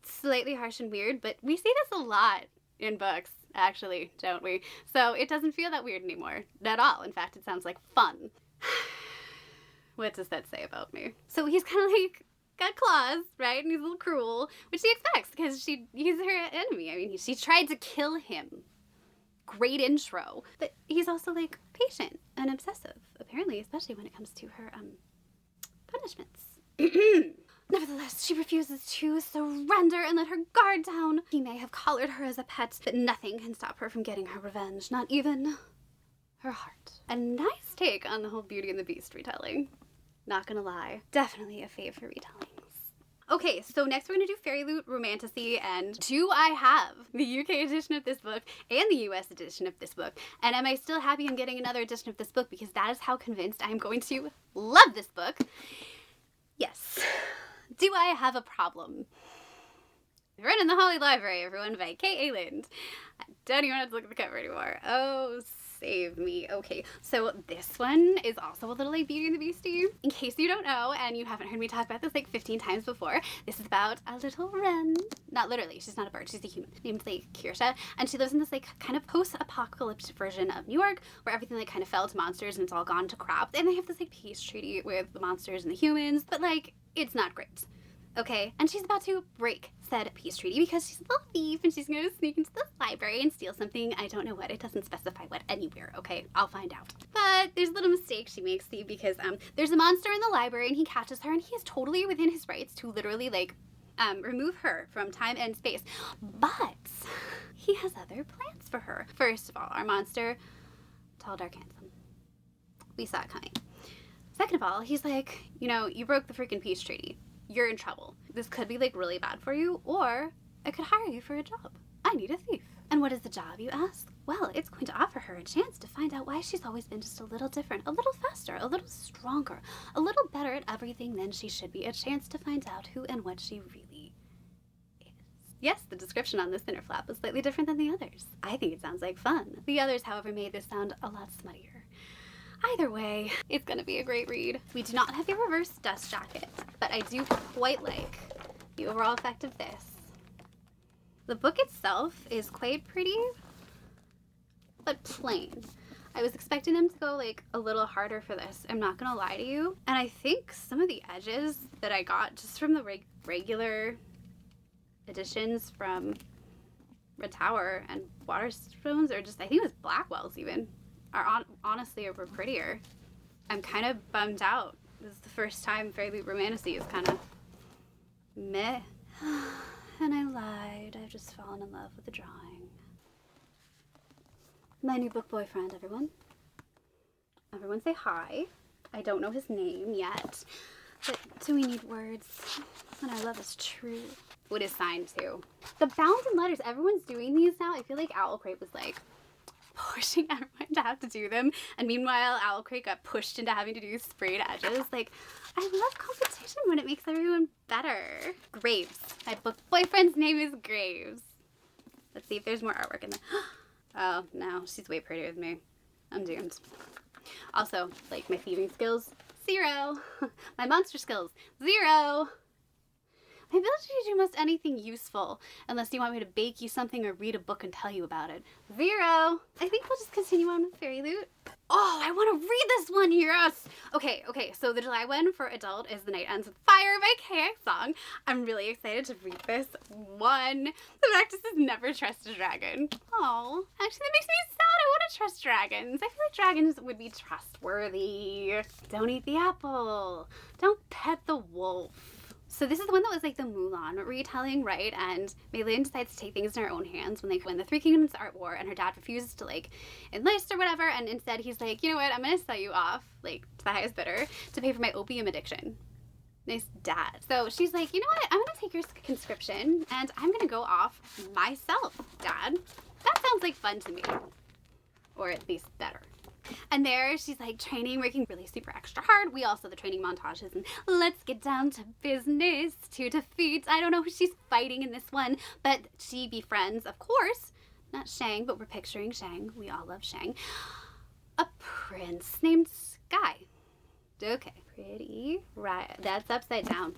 slightly harsh and weird, but we see this a lot in books, actually, don't we? So it doesn't feel that weird anymore at all. In fact, it sounds like fun. What does that say about me? So he's kind of like got claws, right? And he's a little cruel, which she expects because he's her enemy. I mean, she tried to kill him. Great intro. But he's also, like, patient and obsessive, apparently, especially when it comes to her, punishments. Nevertheless, she refuses to surrender and let her guard down. He may have collared her as a pet, but nothing can stop her from getting her revenge, not even her heart. A nice take on the whole Beauty and the Beast retelling. Not gonna lie. Definitely a fave for retellings. Okay, so next we're gonna do Fairyloot Romantasy, and do I have the UK edition of this book and the US edition of this book? And am I still happy I'm getting another edition of this book, because that is how convinced I'm going to love this book? Yes. Do I have a problem? Running the Holly Library, everyone, by K.A. Lind. I don't even have to look at the cover anymore. Oh, save me. Okay, so this one is also a little like Beauty and the Beastie. In case you don't know, and you haven't heard me talk about this like 15 times before, this is about a little wren. Not literally, she's not a bird, she's a human, named like Kirsha, and she lives in this like kind of post-apocalyptic version of New York, where everything like kind of fell to monsters and it's all gone to crap, and they have this like peace treaty with the monsters and the humans, but like, it's not great. Okay, and she's about to break said peace treaty because she's a little thief and she's gonna sneak into this library and steal something. I don't know what. It doesn't specify what anywhere, okay? I'll find out. But there's a little mistake she makes, see, because there's a monster in the library and he catches her and he is totally within his rights to literally, like, remove her from time and space. But he has other plans for her. First of all, our monster, tall, dark, handsome. We saw it coming. Second of all, he's like, you know, you broke the freaking peace treaty. You're in trouble. This could be like really bad for you, or I could hire you for a job. I need a thief. And what is the job, you ask? Well, it's going to offer her a chance to find out why she's always been just a little different, a little faster, a little stronger, a little better at everything than she should be. A chance to find out who and what she really is. Yes, the description on this inner flap is slightly different than the others. I think it sounds like fun. The others, however, made this sound a lot smuttier. Either way, it's gonna be a great read. We do not have a reverse dust jacket, but I do quite like the overall effect of this. The book itself is quite pretty, but plain. I was expecting them to go like a little harder for this, I'm not gonna lie to you. And I think some of the edges that I got just from the regular editions from Red Tower and Waterstones, or just, I think it was Blackwell's even, are honestly were prettier. I'm kind of bummed out. This is the first time Fairyloot Romantasy is kind of meh. And I lied. I've just fallen in love with the drawing. My new book boyfriend, everyone. Everyone say hi. I don't know his name yet, but do we need words? And our love is true. What is signed to? The bounds and letters, everyone's doing these now. I feel like Owlcrate was like pushing everyone to have to do them, and meanwhile Owlcrate got pushed into having to do sprayed edges. Like, I love competition when it makes everyone better. Graves. My book boyfriend's name is Graves. Let's see if there's more artwork in there. Oh no, she's way prettier than me. I'm doomed. Also, like, my thieving skills, 0. My monster skills, 0. My ability to do most anything useful, unless you want me to bake you something or read a book and tell you about it, 0. I think we'll just continue on with Fairyloot. Oh, I want to read this one, yes! Okay, so the July one for adult is The Night Ends with Fire by KX Song. I'm really excited to read this one. The practice is never trust a dragon. Oh, actually that makes me sad. I want to trust dragons. I feel like dragons would be trustworthy. Don't eat the apple. Don't pet the wolf. So this is the one that was like the Mulan retelling, right? And Maylin decides to take things in her own hands when they win the Three Kingdoms Art War, and her dad refuses to like enlist or whatever, and instead he's like, you know what, I'm gonna sell you off like to the highest bidder to pay for my opium addiction. Nice dad. So she's like, you know what, I'm gonna take your conscription and I'm gonna go off myself, Dad. That sounds like fun to me. Or at least better. And there she's like training, working really super extra hard. We also the training montages and let's get down to business to defeat. I don't know who she's fighting in this one, but she befriends, of course, not Shang, but we're picturing Shang. We all love Shang. A prince named Sky. Okay, pretty, right? That's upside down.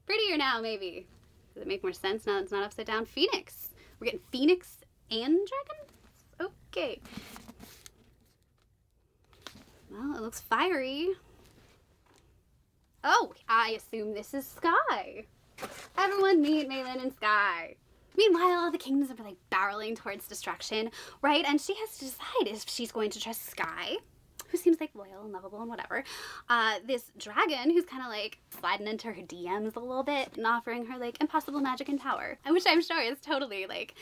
Prettier now, maybe. Does it make more sense now that it's not upside down? Phoenix. We're getting Phoenix and dragon? Okay. Well, it looks fiery. Oh, I assume this is Sky. Everyone meet Malin and Sky. Meanwhile, all the kingdoms are like barreling towards destruction, right? And she has to decide if she's going to trust Sky, who seems like loyal and lovable and whatever, this dragon who's kind of like sliding into her DMs a little bit and offering her like impossible magic and power, and which I'm sure is totally like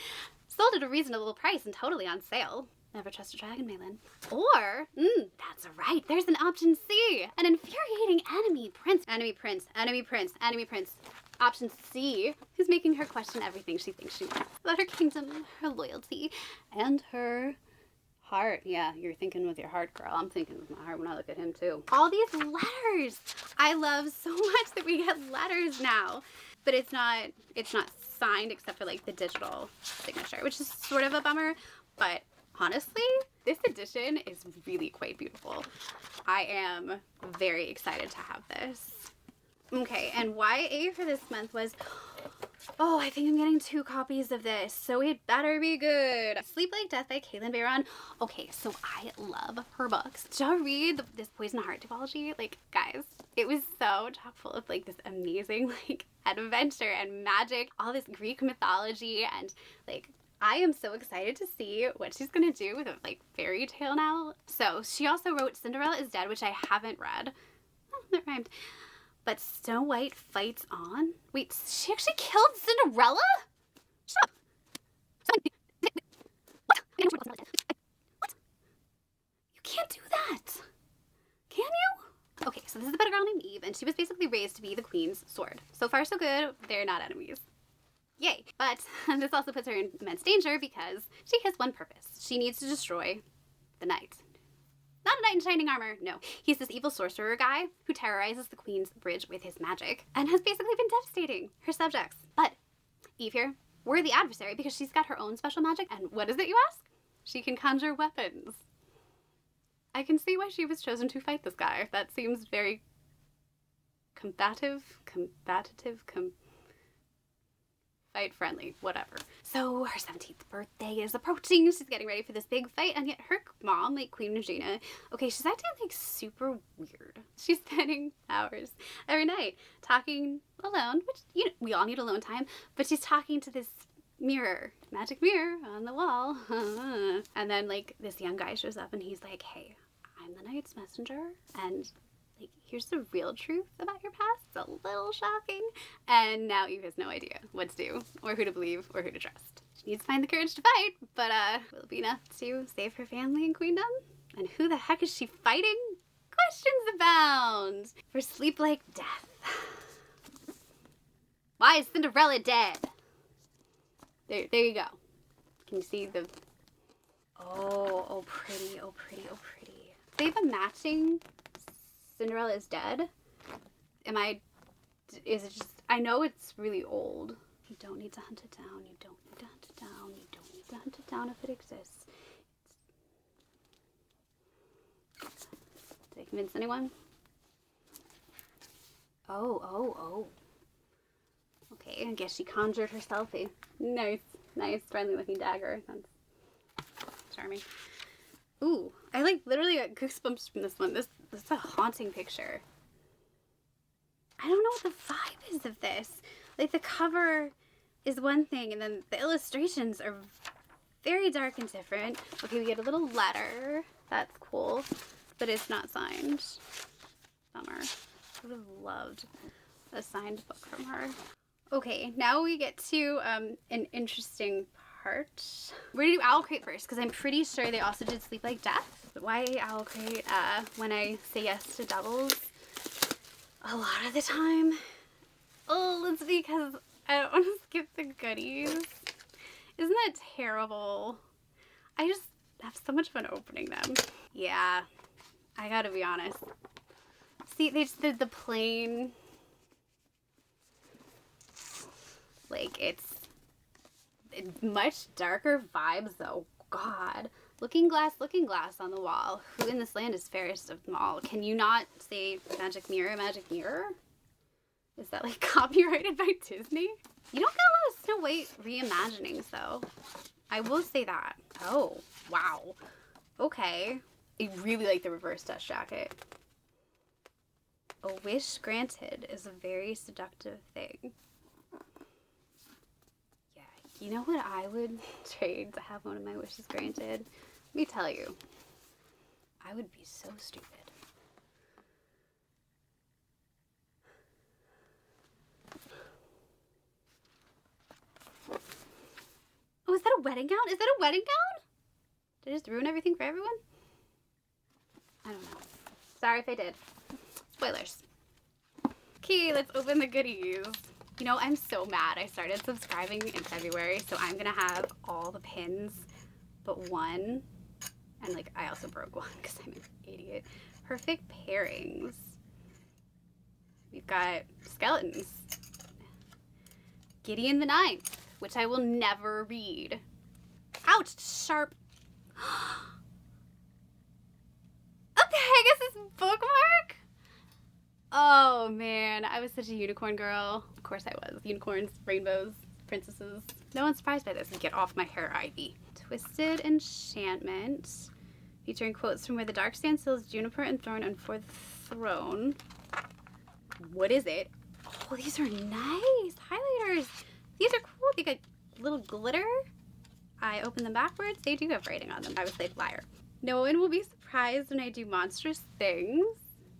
sold at a reasonable price and totally on sale. Never trust a dragon, Malin. Or, that's right, there's an option C. An infuriating enemy prince. Enemy prince, enemy prince, enemy prince. Option C, who's making her question everything she thinks she wants. About her kingdom, her loyalty, and her heart. Yeah, you're thinking with your heart, girl. I'm thinking with my heart when I look at him too. All these letters. I love so much that we get letters now. But it's not signed except for like the digital signature, which is sort of a bummer, but honestly, this edition is really quite beautiful. I am very excited to have this. Okay, and YA for this month was, oh, I think I'm getting 2 copies of this, so it better be good. Sleep Like Death by Caitlin Bayron. Okay, so I love her books. Did y'all read this Poison Heart duology? Like, guys, it was so chock full of like this amazing like adventure and magic, all this Greek mythology, and like I am so excited to see what she's gonna do with a like fairy tale now. So she also wrote Cinderella is Dead, which I haven't read. Oh, that rhymed. But Snow White Fights On? Wait, she actually killed Cinderella? Shut up. What? What? You can't do that. Can you? Okay, so this is about a girl named Eve, and she was basically raised to be the queen's sword. So far, so good. They're not enemies. Yay. But this also puts her in immense danger because she has one purpose. She needs to destroy the knight. Not a knight in shining armor, no. He's this evil sorcerer guy who terrorizes the queen's bridge with his magic and has basically been devastating her subjects. But Eve here, we're the adversary because she's got her own special magic. And what is it, you ask? She can conjure weapons. I can see why she was chosen to fight this guy. That seems very combative, fight friendly, whatever. So her 17th birthday is approaching. She's getting ready for this big fight, and yet her mom, like Queen Regina, okay, she's acting like super weird. She's spending hours every night talking alone, which, you know, we all need alone time, but she's talking to this mirror, magic mirror on the wall. And then like this young guy shows up and he's like, hey, I'm the knight's messenger, and like, here's the real truth about your past. It's a little shocking. And now Eve has no idea what to do, or who to believe, or who to trust. She needs to find the courage to fight, but will it be enough to save her family and queendom? And who the heck is she fighting? Questions abound. For Sleep Like Death. Why is Cinderella dead? There you go. Can you see the... Oh, pretty, oh, pretty, oh, pretty. They have a matching... Cinderella is Dead. Is it just, I know it's really old. You don't need to hunt it down. You don't need to hunt it down. You don't need to hunt it down if it exists. Did I convince anyone? Oh. Okay, I guess she conjured herself a nice, friendly looking dagger. That's charming. Ooh, I like literally got goosebumps from this one. This is a haunting picture. I don't know what the vibe is of this. Like, the cover is one thing, and then the illustrations are very dark and different. Okay, we get a little letter. That's cool, but it's not signed. Bummer. I would have loved a signed book from her. Okay, now we get to an interesting part. We're gonna do Owlcrate first, because I'm pretty sure they also did Sleep Like Death. But why Owlcrate? When I say yes to doubles, a lot of the time, it's because I don't want to skip the goodies. Isn't that terrible? I just have so much fun opening them. Yeah, I gotta be honest. See, they just did the plain, like, it's much darker vibes though. God. Looking glass on the wall. Who in this land is fairest of them all? Can you not say magic mirror, magic mirror? Is that like copyrighted by Disney? You don't get a lot of Snow White reimaginings though. I will say that. Oh, wow. Okay. I really like the reverse dust jacket. A wish granted is a very seductive thing. Yeah, you know what I would trade to have one of my wishes granted? Let me tell you. I would be so stupid. Oh, is that a wedding gown? Is that a wedding gown? Did I just ruin everything for everyone? I don't know. Sorry if I did. Spoilers. Okay, let's open the goodies. You know, I'm so mad. I started subscribing in February, so I'm gonna have all the pins but one. And like, I also broke one because I'm an idiot. Perfect pairings. We've got skeletons. Gideon the Ninth, which I will never read. Ouch, sharp. What the heck is this bookmark? Oh man, I was such a unicorn girl. Of course I was. Unicorns, rainbows, princesses. No one's surprised by this. Get off my hair, Ivy. Twisted Enchantment, featuring quotes from Where the Dark Stand Still, Juniper and Thorn, and For the Throne. What is it? Oh, these are nice highlighters. These are cool. They got little glitter. I opened them backwards. They do have writing on them. I was like, liar. No one will be surprised when I do monstrous things.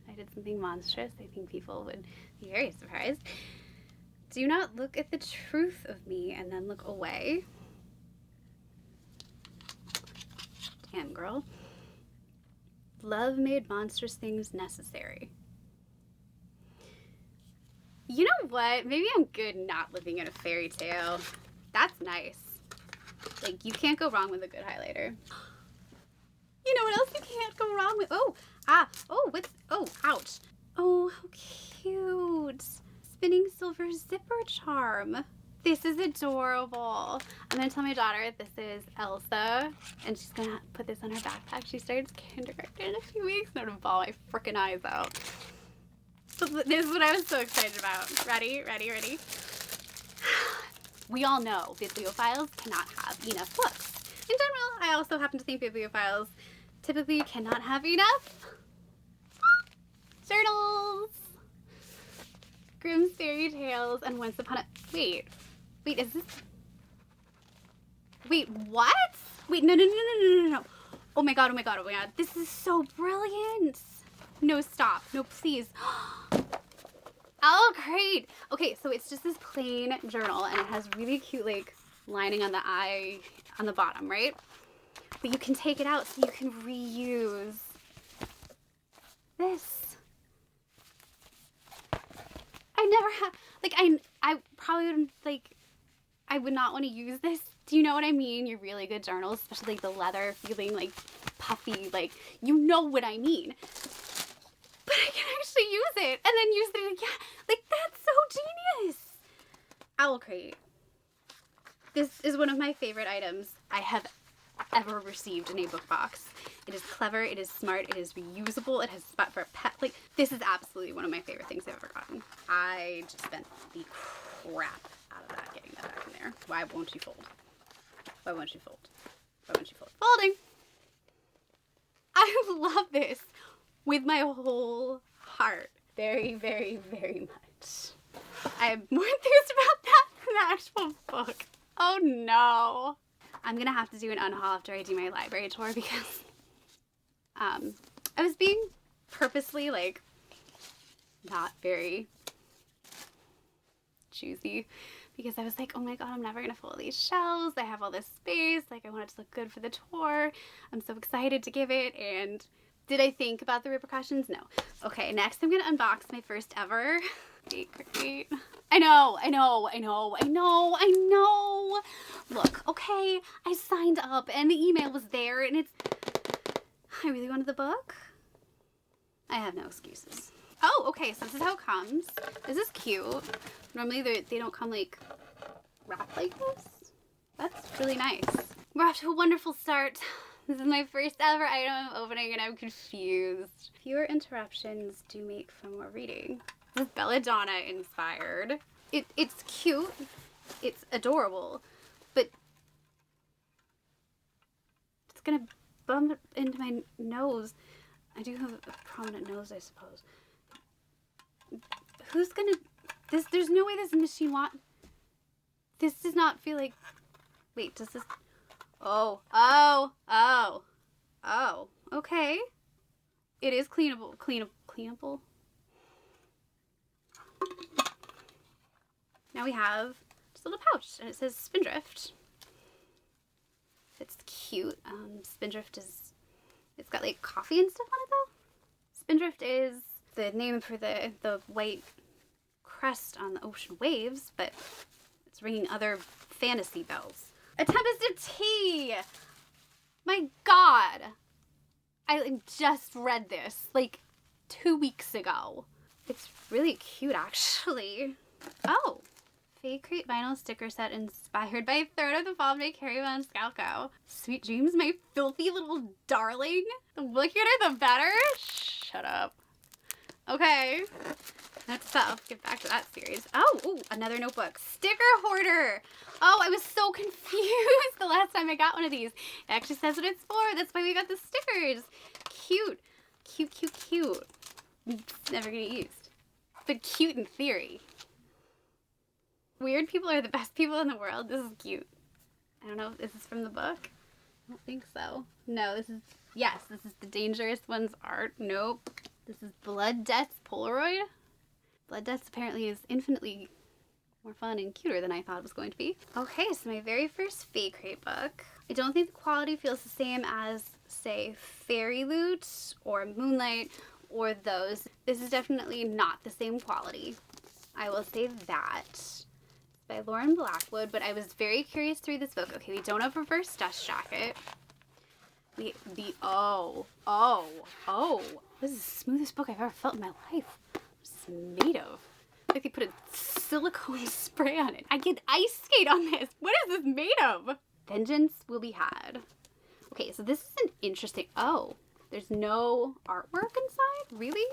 I did something monstrous. I think people would be very surprised. Do not look at the truth of me and then look away. Damn, girl. Love made monstrous things necessary. You know what? Maybe I'm good not living in a fairy tale. That's nice. Like, you can't go wrong with a good highlighter. You know what else you can't go wrong with? Oh, ouch. Oh, how cute. Spinning silver zipper charm. This is adorable. I'm gonna tell my daughter this is Elsa, and she's gonna put this on her backpack. She starts kindergarten in a few weeks, and I'm gonna bawl my freaking eyes out. So this is what I was so excited about. Ready? We all know bibliophiles cannot have enough books. In general, I also happen to think bibliophiles typically cannot have enough journals, Grimm's Fairy Tales, and Once Upon a... Wait, is this... Wait, what? Wait, no. Oh my god. This is so brilliant. No, stop. No, please. Owlcrate. Okay, so it's just this plain journal, and it has really cute, like, lining on the eye on the bottom, right? But you can take it out so you can reuse this. I never have, like, I probably wouldn't, like, I would not want to use this. Do you know what I mean? Your really good journals, especially, like, the leather feeling, like, puffy, like, you know what I mean. But I can actually use it and then use it again. Like, that's so genius. Owlcrate. This is one of my favorite items I have ever received in a book box. It is clever, it is smart, it is reusable, it has a spot for a pet. Like, this is absolutely one of my favorite things I've ever gotten. I just spent the crap out of that getting that back in there. Why won't you fold? Why won't you fold? Why won't you fold? Folding! I love this with my whole heart. Very, very, very much. I am more enthused about that than the actual book. Oh no. I'm gonna have to do an unhaul after I do my library tour because I was being purposely, like, not very choosy because I was like, oh my god, I'm never gonna fill these shelves. I have all this space. Like, I want it to look good for the tour. I'm so excited to give it. And did I think about the repercussions? No. Okay, next I'm gonna unbox my first ever Fae Crate. I know. Look, okay, I signed up and the email was there and it's... I really wanted the book. I have no excuses. Oh, okay, so this is how it comes. This is cute. Normally they don't come, like, wrapped like this. That's really nice. We're off to a wonderful start. This is my first ever item I'm opening and I'm confused. Fewer interruptions do make for more reading. This is Belladonna inspired. It's cute. It's adorable. But it's gonna bump into my nose. I do have a prominent nose, I suppose. Who's gonna... There's no way this machine this does not feel like... Wait, does this... Oh. Okay. It is cleanable. Now we have just a little pouch, and it says Spindrift. It's cute. Spindrift is... It's got like coffee and stuff on it though. Spindrift is the name for the white crest on the ocean waves, but it's ringing other fantasy bells. A Tempest of Tea! My god! I just read this like 2 weeks ago. It's really cute actually. Oh! Fae Crate vinyl sticker set inspired by Throne of the Fall by Carrie Von Scalco. Sweet dreams, my filthy little darling. The wickeder the better. Shut up. Okay. That's tough. Get back to that series. Oh, ooh, another notebook. Sticker hoarder. Oh, I was so confused the last time I got one of these. It actually says what it's for. That's why we got the stickers. Cute. Cute. It's never gonna get used. But cute in theory. Weird people are the best people in the world. This is cute. I don't know. Is this from the book? I don't think so. No, this is... Yes, this is the Dangerous One's art. Nope. This is Blood Death's Polaroid. Blood Death's apparently is infinitely more fun and cuter than I thought it was going to be. Okay, so my very first Fae Crate book. I don't think the quality feels the same as, say, Fairyloot or Moonlight or those. This is definitely not the same quality. I will say that. It's by Lauren Blackwood, but I was very curious to read this book. Okay, we don't have reverse dust jacket. Oh. This is the smoothest book I've ever felt in my life. What's this made of? Like they put a silicone spray on it. I can ice skate on this. What is this made of? Vengeance will be had. Okay, so this is an interesting... Oh, there's no artwork inside? Really?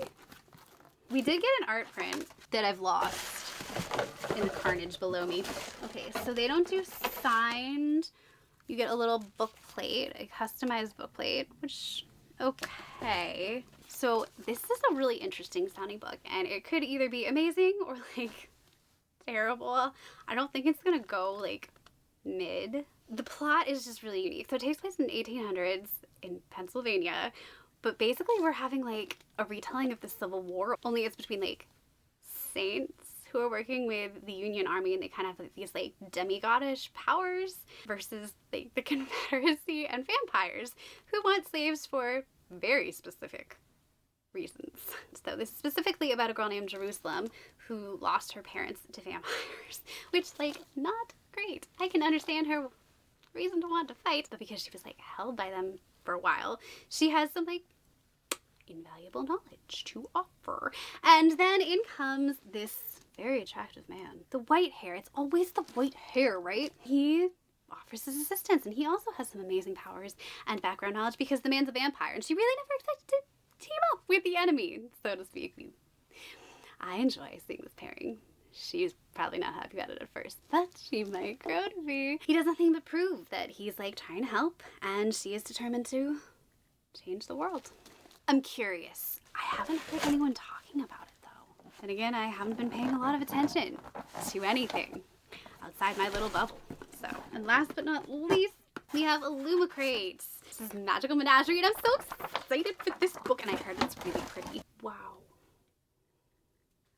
We did get an art print that I've lost in the carnage below me. Okay, so they don't do signed. You get a little book plate, a customized book plate, which, okay. So this is a really interesting sounding book, and it could either be amazing or like terrible. I don't think it's gonna go like mid. The plot is just really unique. So it takes place in the 1800s in Pennsylvania, but basically we're having like a retelling of the Civil War, only it's between like saints who are working with the Union Army, and they kind of have like, these like demigodish powers versus like the Confederacy and vampires who want slaves for very specific reasons. So this is specifically about a girl named Jerusalem who lost her parents to vampires, which like not great. I can understand her reason to want to fight, but because she was like held by them for a while, she has some like invaluable knowledge to offer. And then in comes this very attractive man. The white hair, it's always the white hair, right? He offers his assistance, and he also has some amazing powers and background knowledge because the man's a vampire, and she really never expected to team up with the enemy, so to speak. I enjoy seeing this pairing. She's probably not happy about it at first, but she might grow to be. He does nothing but prove that he's like trying to help, and she is determined to change the world. I'm curious. I haven't heard anyone talking about it though. And again, I haven't been paying a lot of attention to anything outside my little bubble. So, and last but not least, we have Illumicrate. This is Magical Menagerie, and I'm so excited for this book, and I heard it's really pretty. Wow.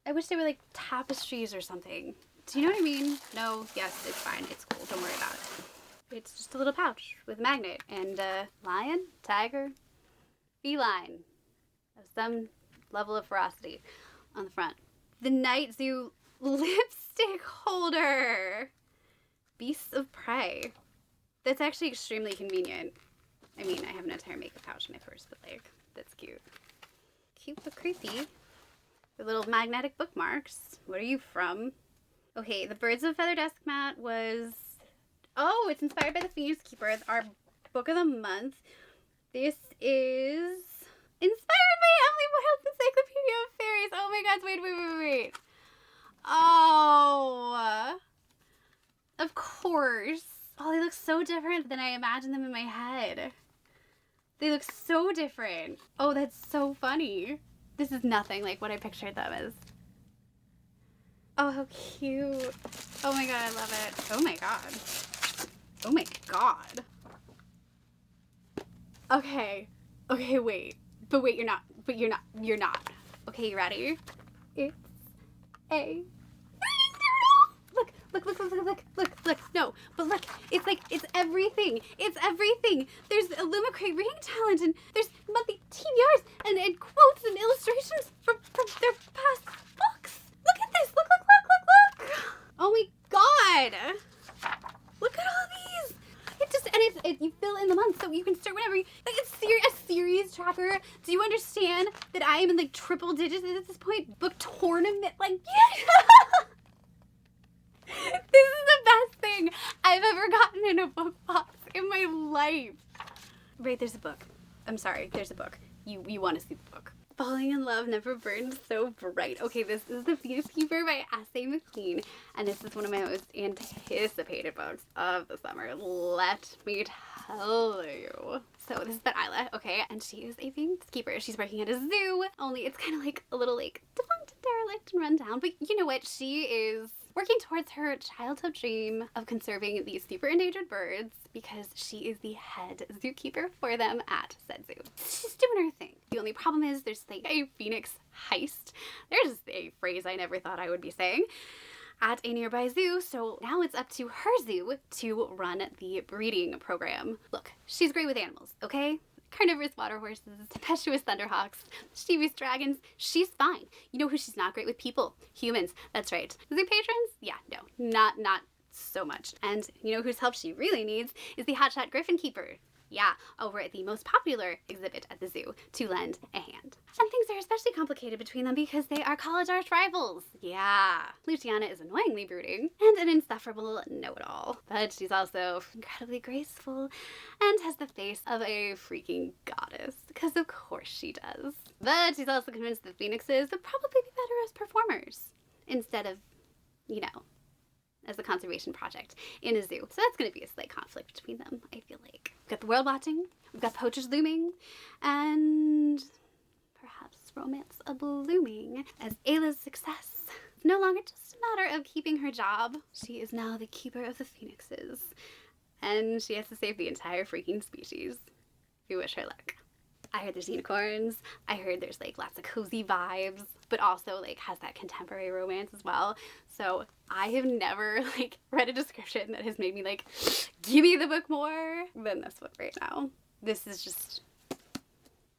I wish they were like tapestries or something. Do you know what I mean? No, yes, it's fine. It's cool. Don't worry about it. It's just a little pouch with a magnet and a lion, tiger, feline of some level of ferocity on the front. The Night Zoo lipstick holder. Beasts of Prey. That's actually extremely convenient. I mean, I have an entire makeup pouch in my purse, but like, that's cute. Cute but creepy. The little magnetic bookmarks. What are you from? Okay, the Birds of a Feather desk mat was... Oh, it's inspired by the Phoenix Keeper, our book of the month. This is inspired by Emily Wilde's Encyclopedia of Fairies. Oh my god, wait. Oh, of course. Oh, they look so different than I imagined them in my head. They look so different. Oh, that's so funny. This is nothing like what I pictured them as Oh, how cute. Oh my god, I love it. Oh my god. Oh my god. Okay. Okay, wait. But wait, you're not. But you're not. You're not. Okay, you ready? It's a... Look, look, look, look, look, look, look, look. No, but look, it's like, it's everything. It's everything. There's Illumicrate reading challenge, and there's monthly TBRs, and quotes and illustrations from their past books. Look at this. Look, look, look, look, look. Oh my god. Look at all these. It just, and you fill in the month, so you can start whenever you, like, it's a series tracker. Do you understand that I am in like triple digits at this point? Book tournament, like, yeah. This is the best thing I've ever gotten in a book box in my life. Right, there's a book. I'm sorry, there's a book. You want to see the book. Falling in Love Never Burned So Bright. Okay, this is The Phoenix Keeper by S.A. McLean, and this is one of my most anticipated books of the summer. Let me tell you. So this is Twyla, okay, and she is a Phoenix Keeper. She's working at a zoo, only it's kind of like a little like defunct and derelict and run down, but you know what? She is working towards her childhood dream of conserving these super endangered birds because she is the head zookeeper for them at said zoo. She's doing her thing. The only problem is there's like a phoenix heist. There's a phrase I never thought I would be saying at a nearby zoo, so now it's up to her zoo to run the breeding program. Look, she's great with animals, okay? Carnivorous water horses, tempestuous thunderhawks, mischievous dragons, she's fine. You know who she's not great with? People. Humans. That's right. Zoo patrons? Yeah, no, not so much. And you know whose help she really needs is the hotshot Griffin Keeper. Yeah, over at the most popular exhibit at the zoo to lend a hand. And things are especially complicated between them because they are college arch rivals. Yeah, Luciana is annoyingly brooding and an insufferable know-it-all, but she's also incredibly graceful and has the face of a freaking goddess, because of course she does. But she's also convinced that phoenixes would probably be better as performers instead of, you know, as a conservation project in a zoo. So that's going to be a slight conflict between them, I feel like. We've got the world watching, we've got poachers looming, and perhaps romance a blooming as Ayla's success is no longer just a matter of keeping her job. She is now the keeper of the phoenixes, and she has to save the entire freaking species. We wish her luck. I heard there's unicorns, I heard there's like lots of cozy vibes, but also like has that contemporary romance as well. So I have never like read a description that has made me like, give me the book more than this one right now. This is just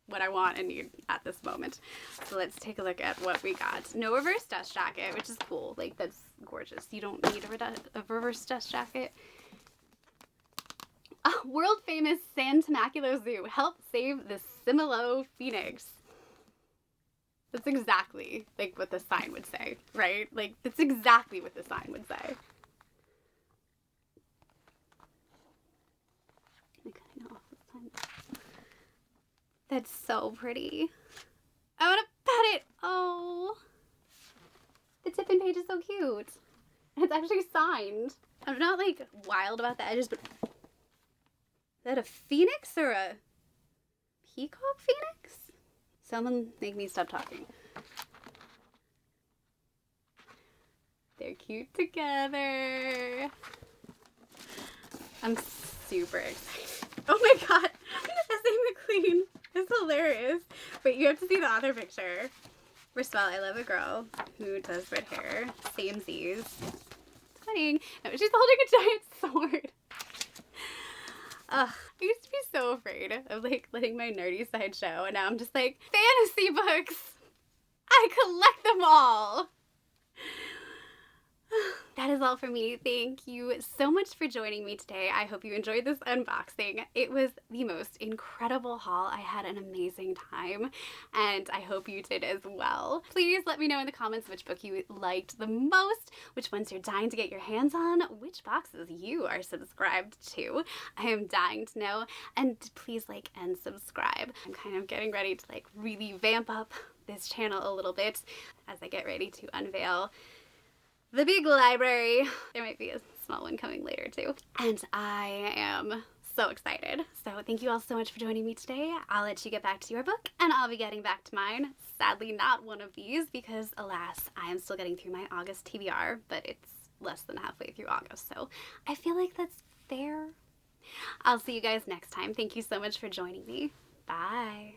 what I want and need at this moment. So let's take a look at what we got. No reverse dust jacket, which is cool. Like, that's gorgeous. You don't need a reverse dust jacket. World famous San Temecula Zoo. Help save the Similo Phoenix. That's exactly like what the sign would say, right? Like, that's exactly what the sign would say. I'm cutting off this time. That's so pretty. I want to pet it. Oh, the tip-in page is so cute. It's actually signed. I'm not like wild about the edges, but is that a phoenix or a peacock phoenix? Someone make me stop talking. They're cute together. I'm super excited. Oh my god, S.A. McLean is hilarious. But you have to see the author picture. First of all, I love a girl who does red hair. Samesies. Stunning. No, she's holding a giant sword. I used to be so afraid of like letting my nerdy side show, and now I'm just like, fantasy books! I collect them all! That is all for me. Thank you so much for joining me today. I hope you enjoyed this unboxing. It was the most incredible haul. I had an amazing time, and I hope you did as well. Please let me know in the comments which book you liked the most, which ones you're dying to get your hands on, which boxes you are subscribed to. I am dying to know, and please like and subscribe. I'm kind of getting ready to like really vamp up this channel a little bit as I get ready to unveil the big library. There might be a small one coming later too. And I am so excited. So thank you all so much for joining me today. I'll let you get back to your book, and I'll be getting back to mine. Sadly, not one of these, because alas, I am still getting through my August TBR, but it's less than halfway through August, so I feel like that's fair. I'll see you guys next time. Thank you so much for joining me. Bye.